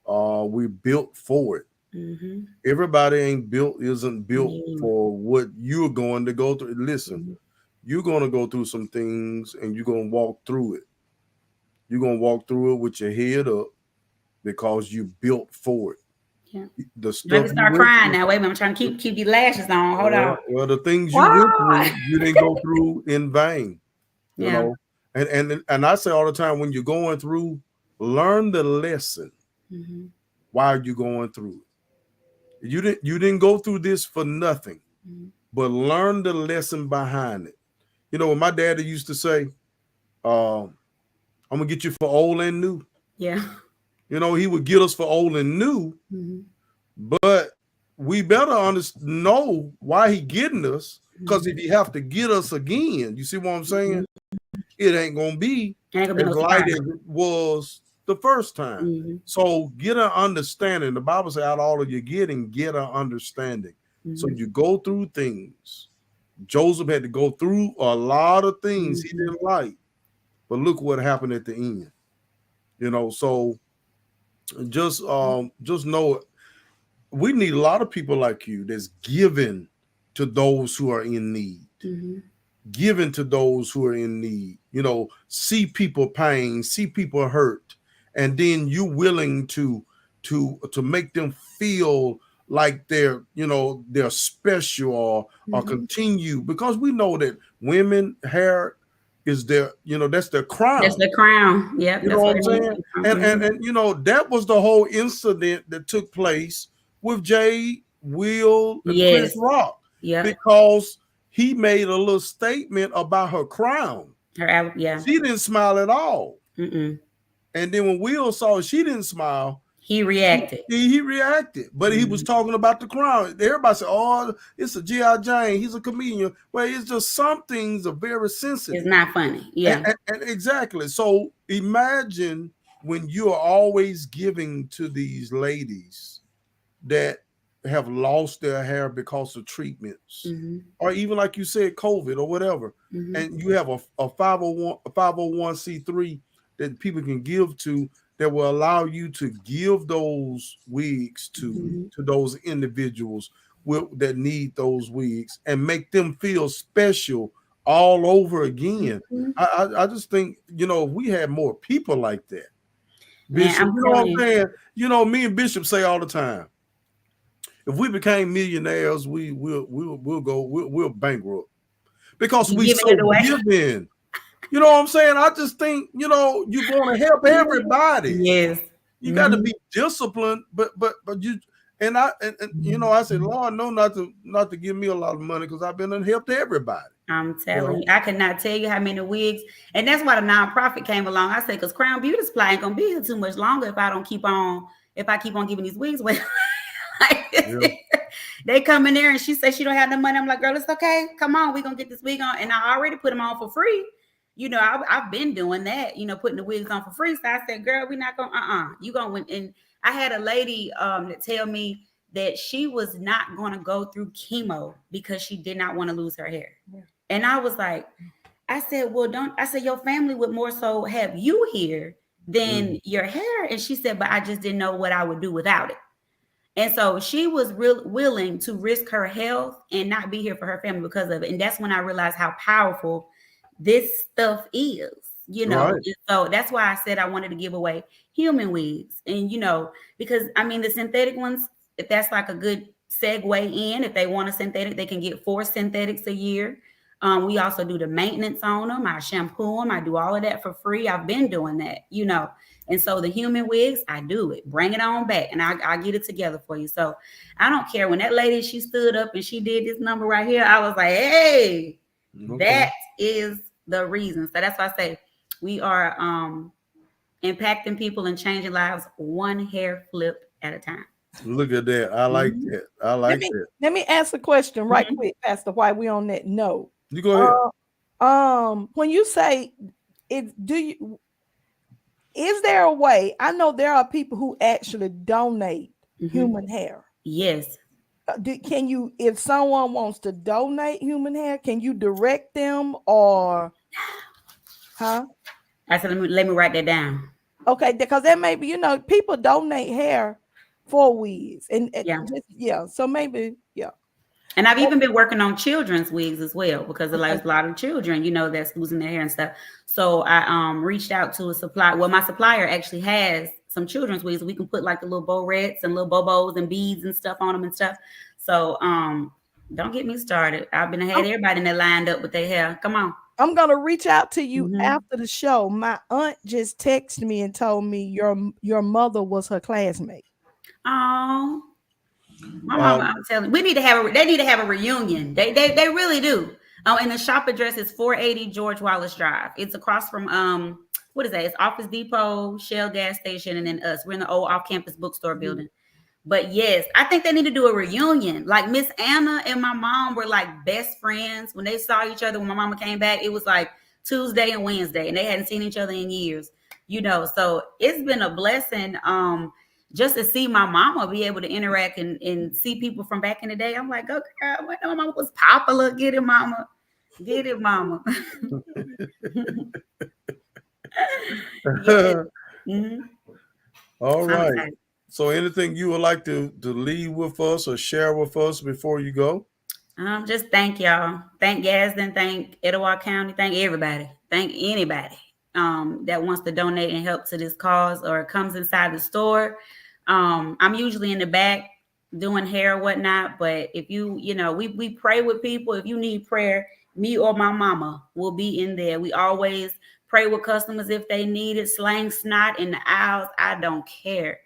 we're built for it. Mm-hmm. Everybody isn't built Mm-hmm. for what you're going to go through. Listen, you're going to go through some things and you're going to walk through it. You're going to walk through it with your head up because you built for it. Yeah. The Let stuff me you start went crying through, now. Wait a minute, I'm trying to keep these lashes on. Hold on. well, the things you Why? went through, you didn't go through in vain, you Yeah. know. And I say all the time, when you're going through, learn the lesson. Mm-hmm. Why are you going through it? You didn't go through this for nothing, but learn the lesson behind it. You know, when my daddy used to say, I'm gonna get you for old and new. Yeah. You know, he would get us for old and new, but we better know why he getting us. Because if he have to get us again, you see what I'm saying? It ain't gonna be Ain't gonna be as no light surprise. as it was the first time. So get an understanding. The Bible says, out of all of your getting, get an understanding. So you go through things. Joseph had to go through a lot of things he didn't like, but look what happened at the end. You know, so just know we need a lot of people like you that's giving to those who are in need. Giving to those who are in need. You know, see people pain, see people hurt, and then you willing to make them feel like they're, you know, they're special or continue, because we know that women hair is their, you know, that's their crown. That's the crown. Yep. You know what I'm saying? And you know, that was the whole incident that took place with Jay, Will, and Chris Rock. Yeah. Because he made a little statement about her crown. She didn't smile at all. And then when Will saw she didn't smile, he reacted. He reacted, but he was talking about the crown. Everybody said, "Oh, it's a G.I. Jane. He's a comedian." Well, it's just some things are very sensitive. It's not funny. Yeah, and exactly. So imagine when you are always giving to these ladies that have lost their hair because of treatments, or even like you said, COVID or whatever, and you have a 501c3 that people can give to, that will allow you to give those wigs to those individuals that need those wigs and make them feel special all over again. I just think, you know, if we had more people like that. Bishop, you know what I'm saying? You know, me and Bishop say all the time, if we became millionaires, we'll bankrupt, because we so giving. You know what I'm saying? I just think, you know, you want to help everybody. Yes. You got to be disciplined, but you and you know, I said, Lord, no, not to give me a lot of money, because I've been and helped everybody. I'm telling you, I cannot tell you how many wigs, and that's why the nonprofit came along. I said, because Crown Beauty Supply ain't gonna be here too much longer if I keep on giving these wigs away. They come in there and she said she don't have no money. I'm like, girl, it's okay. Come on, we're gonna get this wig on. And I already put them on for free. You know, I've been doing that, you know, putting the wigs on for free. So I said, girl, we're not gonna, you gonna win. And I had a lady that tell me that she was not gonna go through chemo because she did not want to lose her hair. And I was like, I said, well, your family would more so have you here than your hair. And she said, but I just didn't know what I would do without it. And so she was willing to risk her health and not be here for her family because of it. And that's when I realized how powerful this stuff is, you know. Right. So that's why I said I wanted to give away human wigs. And, you know, because I mean, the synthetic ones, if that's like a good segue in, if they want a synthetic, they can get 4 synthetics a year. We also do the maintenance on them. I shampoo them. I do all of that for free. I've been doing that, you know. And so the human wigs, I do it. Bring it on back, and I get it together for you. So I don't care. When that lady, she stood up and she did this number right here, I was like, hey, that is the reason. So that's why I say we are impacting people and changing lives one hair flip at a time. Look at that. I like that. I like that. Let me ask a question right quick, Pastor, while we on that note. You go ahead. When you say it, is there a way? I know there are people who actually donate human hair. Yes. Can you, if someone wants to donate human hair, can you direct them, or I said, let me write that down. Okay, because that may be, people donate hair for wigs. And so maybe, yeah. And I've even been working on children's wigs as well, because there's a lot of children, that's losing their hair and stuff. So I reached out to a supplier. Well, my supplier actually has some children's wigs. We can put like the little bow reds and little bobos and beads and stuff on them and stuff. So don't get me started. I've been ahead everybody in there lined up with their hair. Come on. I'm gonna reach out to you after the show. My aunt just texted me and told me your mother was her classmate. Oh. My mom, I'm telling you, they need to have a reunion. They really do. And the shop address is 480 George Wallace Drive. It's across from what is that? It's Office Depot, Shell gas station, and then us. We're in the old off-campus bookstore building. But yes, I think they need to do a reunion. Like Miss Anna and my mom were like best friends. When they saw each other, when my mama came back, it was like Tuesday and Wednesday, and they hadn't seen each other in years. So it's been a blessing. Just to see my mama be able to interact and see people from back in the day. I'm like, oh, girl, when my mama was popular, get it, mama. Get it, mama. All right. So anything you would like to leave with us or share with us before you go? Just thank y'all. Thank Gadsden. Thank Etowah County. Thank everybody. Thank anybody that wants to donate and help to this cause or comes inside the store. I'm usually in the back doing hair or whatnot, but if we pray with people. If you need prayer, me or my mama will be in there. We always pray with customers if they need it, slang snot in the aisles. I don't care.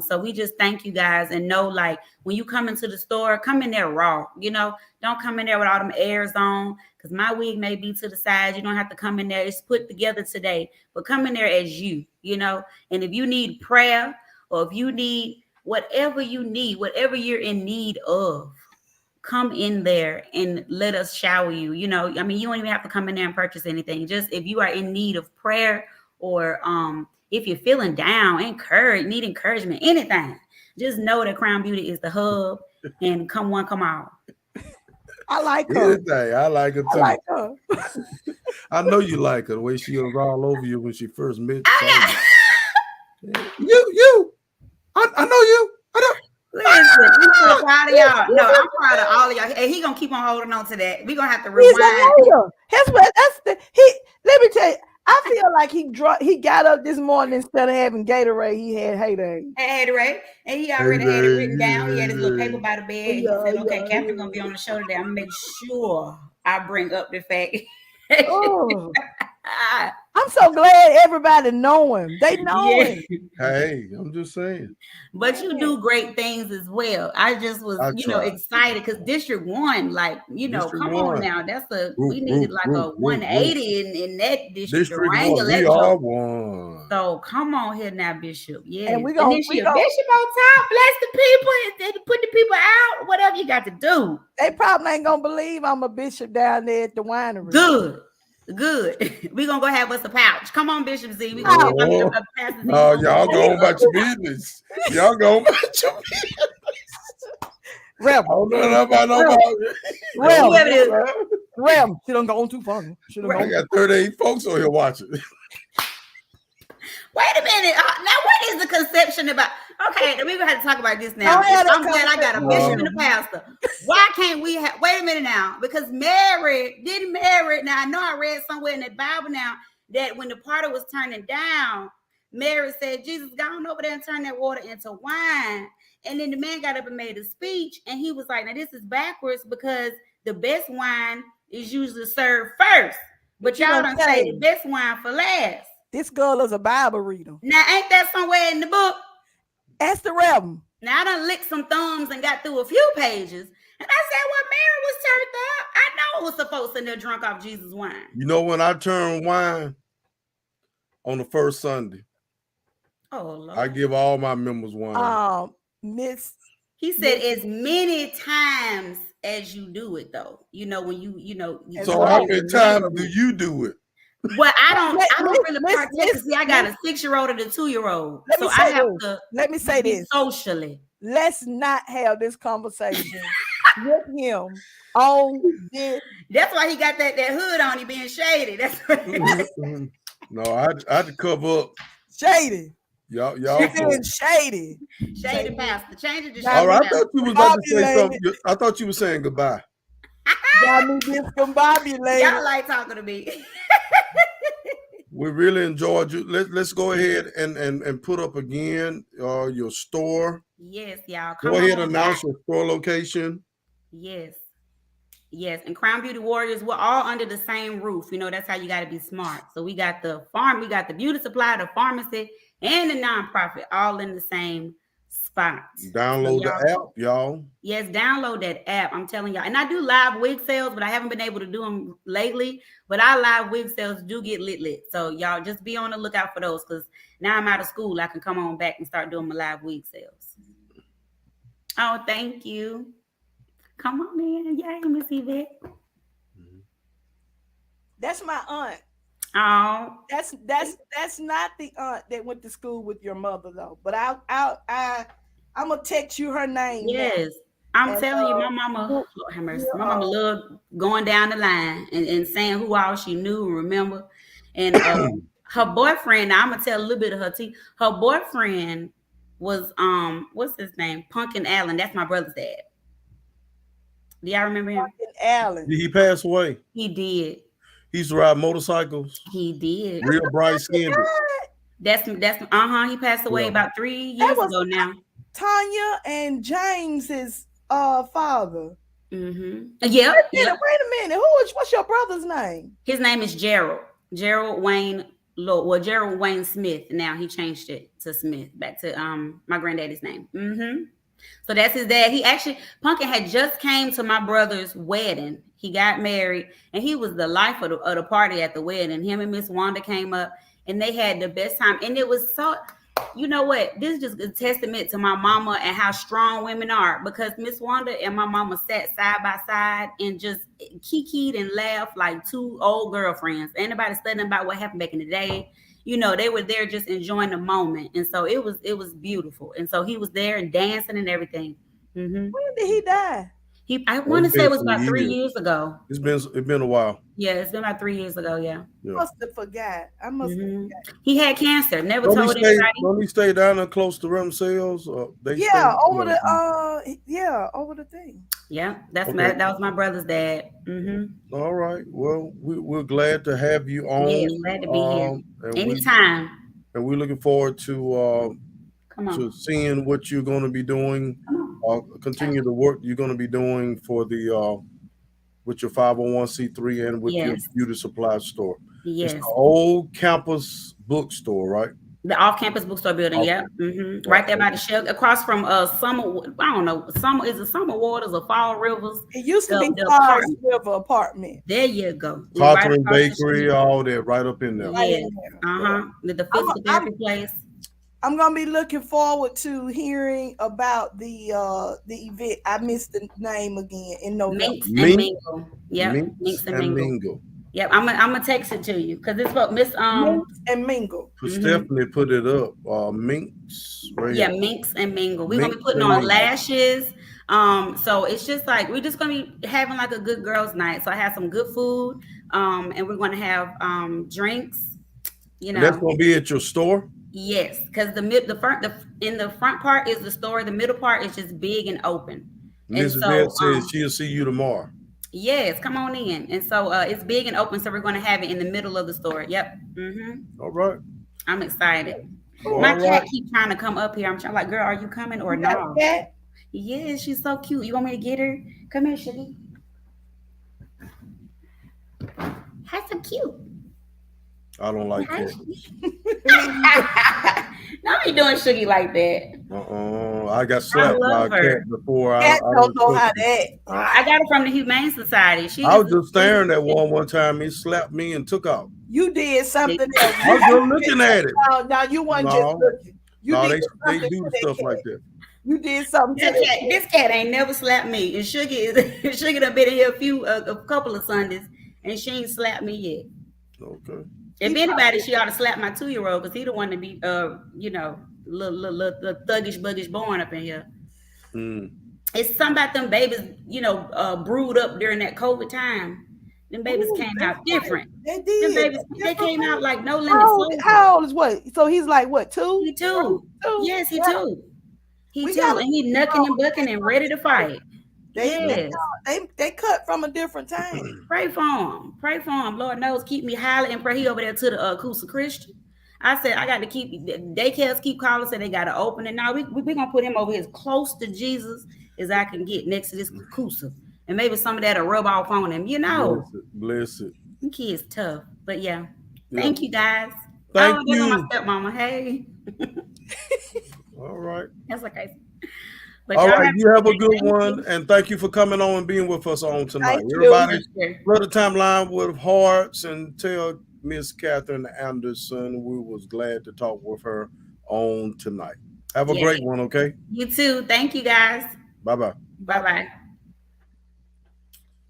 So we just thank you guys, and know, like, when you come into the store, come in there raw, don't come in there with all them airs on, because my wig may be to the side. You don't have to come in there. It's put together today, but come in there as and if you need prayer, or if you need whatever you're in need of, come in there and let us shower you. You don't even have to come in there and purchase anything. Just if you are in need of prayer, or if you're feeling down, need encouragement, anything, just know that Crown Beauty is the hub, and come one, come all. I like her. Anything. I like her too. I like her. I know you like her, the way she was all over you when she first met you. You. I know you. I know. Listen, I'm so proud of y'all. No, I'm proud of all of y'all. And he gonna keep on holding on to that. We're gonna have to rewind. Let me tell you, I feel like he got up this morning, instead of having Gatorade, he had Haterade. Haterade, and he already had it written down. He had his little paper by the bed. And he said, "Okay, Captain gonna be on the show today. I'm gonna make sure I bring up the fact." Oh. I'm so glad everybody know him. They know him. Hey, I'm just saying. But you do great things as well. I just was, excited because District 1, on now. We needed like a 180 in that district. District 1, we are one. So come on here now, Bishop. Yeah. And then she a bishop on top. Bless the people and put the people out. Whatever you got to do. They probably ain't gonna believe I'm a bishop down there at the winery. Good. We're gonna go have us a pouch. Come on, Bishop Z. We gonna no, y'all go on about your business. Y'all go on about your business. Rebel. I don't know about nobody. Rebel. She don't go on too far. I got 38 folks on here watching. Wait a minute. Now, what is the conception about? Okay, we're gonna have to talk about this now. I'm glad I got a bishop and a pastor. Why can't we have? Wait a minute now, because Mary. Now I know I read somewhere in the Bible now that when the party was turning down, Mary said, "Jesus, go on over there and turn that water into wine." And then the man got up and made a speech, and he was like, "Now this is backwards, because the best wine is usually served first, but y'all don't say the best wine for last." This girl is a Bible reader. Now, ain't that somewhere in the book? Ask the Reverend. Now, I done licked some thumbs and got through a few pages. And I said, well, Mary was turned up. I know it was the folks in there drunk off Jesus' wine. You know when I turn wine? On the first Sunday. Oh, Lord. I give all my members wine. He said as many times as you do it, though. When you. So how many times do you do it? Well, I don't really partake. See, I got a 6-year-old and a 2-year-old, so I have to. Let me say this socially. Let's not have this conversation with him on this. That's why he got that hood on. He being shady. That's what No, I had to cover up Shady. Y'all, She y'all. being shady. Shady pastor. Change it to Got All shady right, I pastor. thought you was about to say discombobulated. something. I thought you were saying goodbye. Got me discombobulated. Y'all like talking to me. We really enjoyed you. Let's go ahead and put up again your store. Yes, y'all. Go Come ahead on and back. announce your store location. Yes. Yes. And Crown Beauty Warriors, we're all under the same roof. You know, that's how you got to be smart. So we got the farm, we got the beauty supply, the pharmacy, and the nonprofit all in the same spot. Download So the app, y'all. Yes, download that app. I'm telling y'all. And I do live wig sales, but I haven't been able to do them lately. But our live wig sales do get lit. So y'all just be on the lookout for those, because now I'm out of school. I can come on back and start doing my live wig sales. Oh, thank you. Come on in. Yay, Miss Yvette. That's my aunt. Oh, That's not the aunt that went to school with your mother though. But I'm gonna text you her name. yes. Now. I'm telling you, my mama, Lord have mercy, my mama loved going down the line and saying who all she knew and remember. And her boyfriend, now I'm gonna tell a little bit of her tea. Her boyfriend was what's his name? Pumpkin Allen. That's my brother's dad. Do y'all remember him? Pumpkin Allen. Did he pass away? He did. He used to ride motorcycles. He did. Real bright skinned. That's He passed away about 3 years ago now. Tanya and James's father. Mm-hmm. Wait a minute. What's your brother's name? His name is Gerald. Gerald Wayne Gerald Wayne Smith. Now he changed it to Smith, back to my granddaddy's name. Mm-hmm. So that's his dad. He actually, Pumpkin had just came to my brother's wedding. He got married, and he was the life of the party at the wedding. Him and Miss Wanda came up, and they had the best time. And it was so, you know what? This is just a testament to my mama and how strong women are, because Miss Wanda and my mama sat side by side and just kikied and laughed like two old girlfriends. Anybody studying about what happened back in the day? You know, they were there just enjoying the moment. And so it was beautiful. And so he was there and dancing and everything. Mm-hmm. When did he die? I want to say it was about 3 years ago. It's been a while. Yeah, it's been about 3 years ago. Yeah. Must have forgot. I must have forgot. He had cancer. Never told anybody. Don't he stay down there close to themselves? Over the thing. Yeah, that was my brother's dad. Mm-hmm. All right. Well, we're glad to have you on. Yeah, glad to be here. Anytime. And we're looking forward to seeing what you're going to be doing. Continue the work you're going to be doing for the with your 501c3 and with your beauty supply store. Yes. It's the old campus bookstore, right? The off-campus bookstore building, yeah. Mm-hmm. Right there by the shelter, across from Summer Waters or Fall Rivers. It used to be Forest River apartment. There you go. Catherine Bakery, all that right up in there. Yes. The physical therapy place. I'm gonna be looking forward to hearing about the event. I missed the name again in November. Minx and Mingle. Yep. Minx and Mingle. Yep, I'm gonna text it to you because it's what Miss Minx and Mingle. Stephanie put it up. Minx. Right yeah, Minx and Mingle. We're gonna be putting on lashes. So it's just like we're just gonna be having like a good girls' night. So I have some good food. And we're gonna have drinks. You know, that's gonna be at your store. Yes, because in the front part is the store. The middle part is just big and open. Mrs. Ed says she'll see you tomorrow. Yes, come on in. And so it's big and open, so we're going to have it in the middle of the store. Yep. Mm-hmm. All right. I'm excited. My cat keeps trying to come up here. I'm like, girl, are you coming or no? Yes, she's so cute. You want me to get her? Come here, Shiggy. That's so cute. I don't like that. Don't be doing Shuggy like that. I got slapped by a cat before. Cat don't know how that. I got it from the Humane Society. I was just staring at one time. He slapped me and took off. You did something else. I was just looking at it. No, you weren't just looking. They do stuff like that. You did something. This cat ain't never slapped me. And Shuggy done been in here a couple of Sundays, and she ain't slapped me yet. Okay. If anybody, she ought to slap my 2-year-old, because he the one to be, little thuggish, buggish born up in here. It's something about them babies, brewed up during that COVID time. Them babies Ooh, came that's out right. different. They Them did. babies, they came out like No Limit How old, Soldier. how old is what? So he's like what, two? He too. Two? Yes, he Yeah. too. He We too. gotta And he knucking and bucking and ready to fight. Yes. they cut from a different time. Pray for him. Pray for him. Lord knows, keep me highly in prayer. He over there to the Coosa Christian. I said, I got to keep, daycares keep calling, say they got to open it. Now we going to put him over here as close to Jesus as I can get next to this Coosa. And maybe some of that will rub off on him. You know, Bless it. them kids tough. But yeah, Yeah. thank you guys. Thank There go my you. stepmama. Hey. All right. That's okay. But All y'all right. have You have a good thank you. one. And thank you for coming on and being with us on tonight. Thank you. Everybody, Sure. blow the timeline with hearts and tell Miss Catherine Anderson we was glad to talk with her on tonight. Have a great one, okay? You too. Thank you guys. Bye-bye. Bye-bye.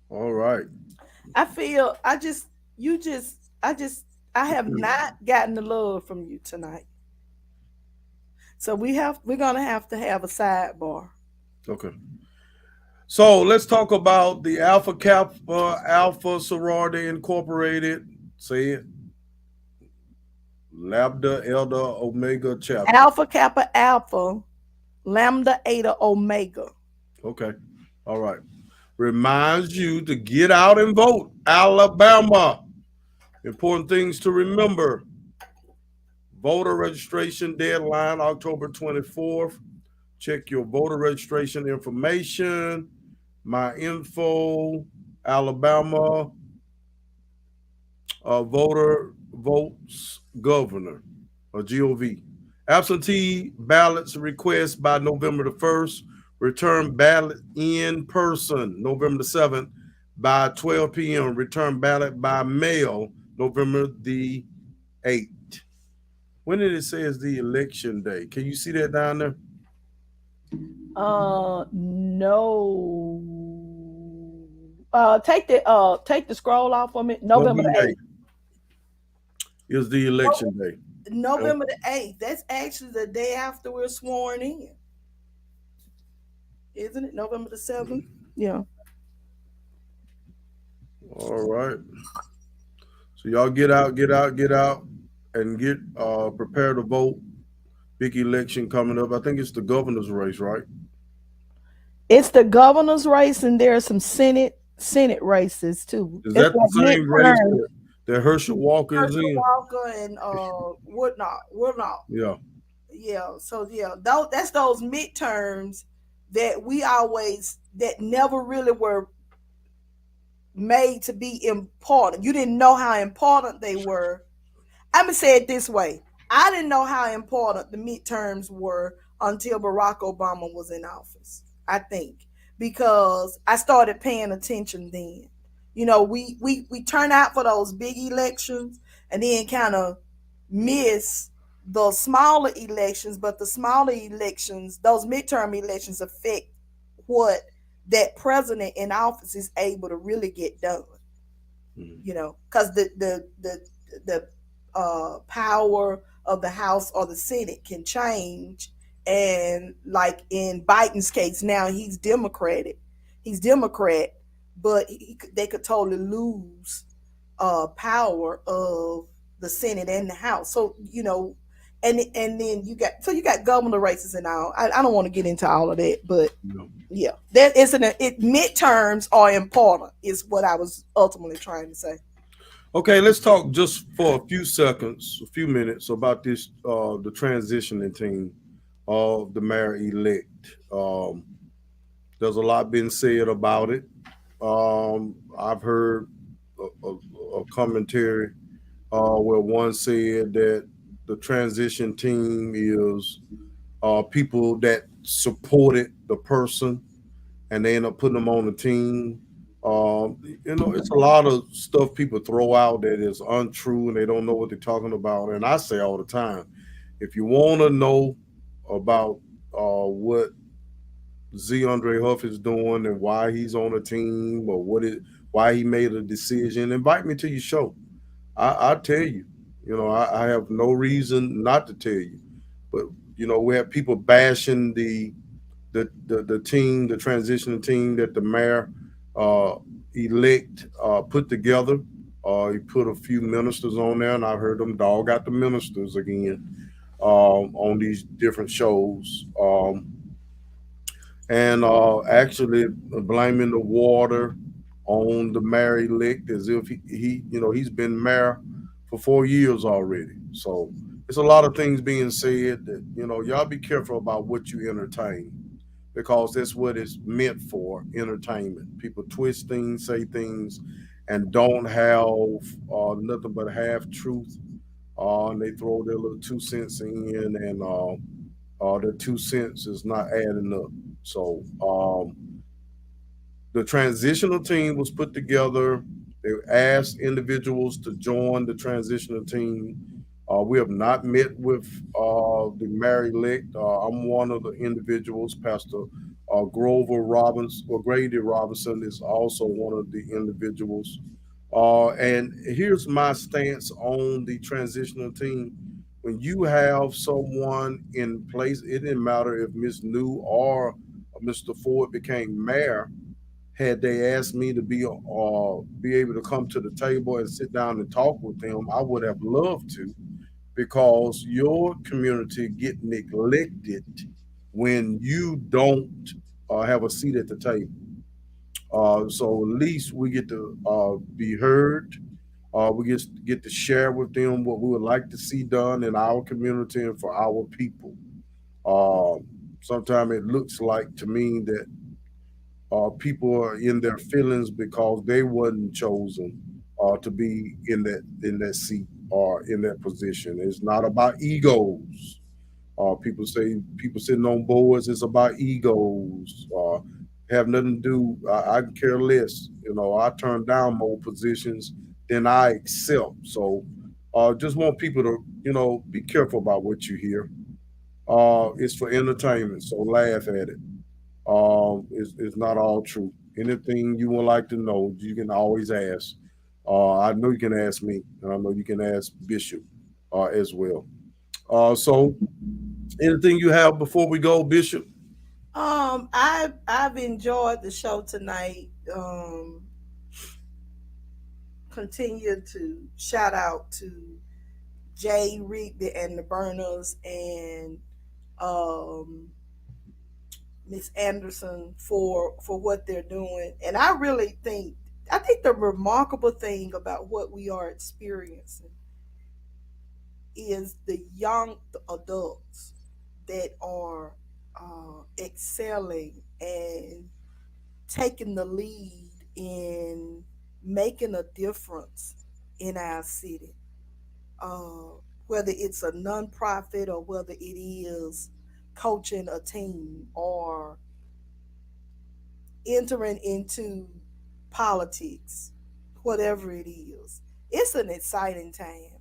All right. I feel I have not gotten the love from you tonight. So we're gonna have to have a sidebar. Okay. So let's talk about the Alpha Kappa Alpha Sorority Incorporated. Say it. Lambda Elder Omega chapter. Alpha Kappa Alpha Lambda Eta Omega. Okay. All right. Reminds you to get out and vote. Alabama. Important things to remember. Voter registration deadline October 24th. Check your voter registration information. My info, Alabama, voter votes governor, or GOV. Absentee ballots request by November the 1st. Return ballot in person November the 7th by 12 p.m. Return ballot by mail November the 8th. When did it say is the election day? Can you see that down there? No. Take the scroll off from it. November the 8th. Is the election day. November the 8th. That's actually the day after we're sworn in. Isn't it? November the 7th? Yeah. All right. So y'all get out, and get prepared to vote. Big election coming up. I think it's the governor's race, right? It's the governor's race, and there are some Senate races too. Is that the same race that Herschel Walker is in? Herschel Walker and Woodnock. Yeah. Yeah. So yeah, that's those midterms that that never really were made to be important. You didn't know how important they were. I'm gonna say it this way. I didn't know how important the midterms were until Barack Obama was in office, I think, because I started paying attention then. You know, we turn out for those big elections and then kind of miss the smaller elections, but the smaller elections, those midterm elections, affect what that president in office is able to really get done. You know, because the power of the House or the Senate can change, and like in Biden's case, now he's Democrat, but they could totally lose power of the Senate and the House. So you know, and then you got governor races and all. I don't want to get into all of that, but yeah, that isn't midterms are important, is what I was ultimately trying to say. Okay, let's talk just for a few minutes about this, the transitioning team of the mayor-elect. There's a lot been said about it. I've heard a commentary where one said that the transition team is people that supported the person and they end up putting them on the team. You know, it's a lot of stuff people throw out that is untrue and they don't know what they're talking about. And I say all the time, if you want to know about what Z. Andre Huff is doing and why he's on a team or why he made a decision, invite me to your show. I'll tell you. You know, I have no reason not to tell you. But you know, we have people bashing the team, the transitioning team that the mayor elect put together. He put a few ministers on there, and I heard them dog out the ministers again on these different shows. And actually blaming the water on the mayor elect as if he's been mayor for 4 years already. So it's a lot of things being said that, y'all be careful about what you entertain, because that's what it's meant for, entertainment. People twist things, say things, and don't have nothing but half truth. And they throw their little 2 cents in, and their 2 cents is not adding up. So the transitional team was put together. They asked individuals to join the transitional team. We have not met with the mayor-elect. I'm one of the individuals. Pastor Grover Robinson, or Grady Robinson, is also one of the individuals. And here's my stance on the transitional team. When you have someone in place, it didn't matter if Ms. New or Mr. Ford became mayor. Had they asked me to be able to come to the table and sit down and talk with them, I would have loved to, because your community get neglected when you don't have a seat at the table. So at least we get to be heard. We get to share with them what we would like to see done in our community and for our people. Sometimes it looks like to me that people are in their feelings because they wasn't chosen to be in that seat or in that position. It's not about egos. People say people sitting on boards, it's about egos. Have nothing to do. I can care less. I turn down more positions than I accept. So just want people to, be careful about what you hear. It's for entertainment, so laugh at it. It's not all true. Anything you would like to know, you can always ask. I know you can ask me, and I know you can ask Bishop as well. So anything you have before we go, Bishop? I've enjoyed the show tonight. Continue to shout out to Jhedreion Rigby and the Burners, and Miss Anderson for what they're doing. And I think the remarkable thing about what we are experiencing is the young adults that are excelling and taking the lead in making a difference in our city. Whether it's a nonprofit or whether it is coaching a team or entering into politics, whatever it is, it's an exciting time.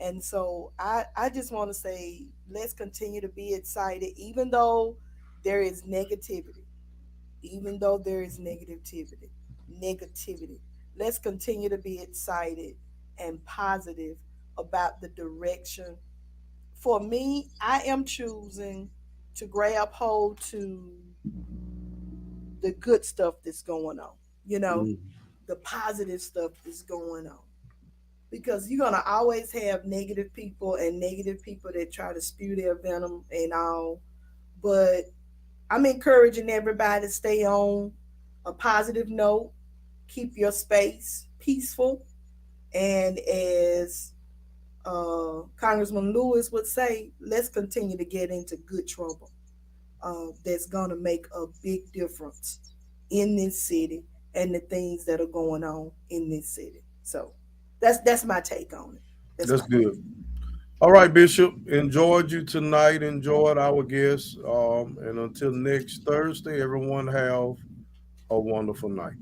And so I just want to say, let's continue to be excited, even though there is negativity, negativity. Let's continue to be excited and positive about the direction. For me, I am choosing to grab hold to the good stuff that's going on, the positive stuff that's going on. Because you're going to always have negative people that try to spew their venom and all. But I'm encouraging everybody to stay on a positive note, keep your space peaceful, and as Congressman Lewis would say, let's continue to get into good trouble. That's going to make a big difference in this city and the things that are going on in this city. So that's my take on it. That's good. All right, Bishop. Enjoyed you tonight. Enjoyed our guests. And until next Thursday, everyone have a wonderful night.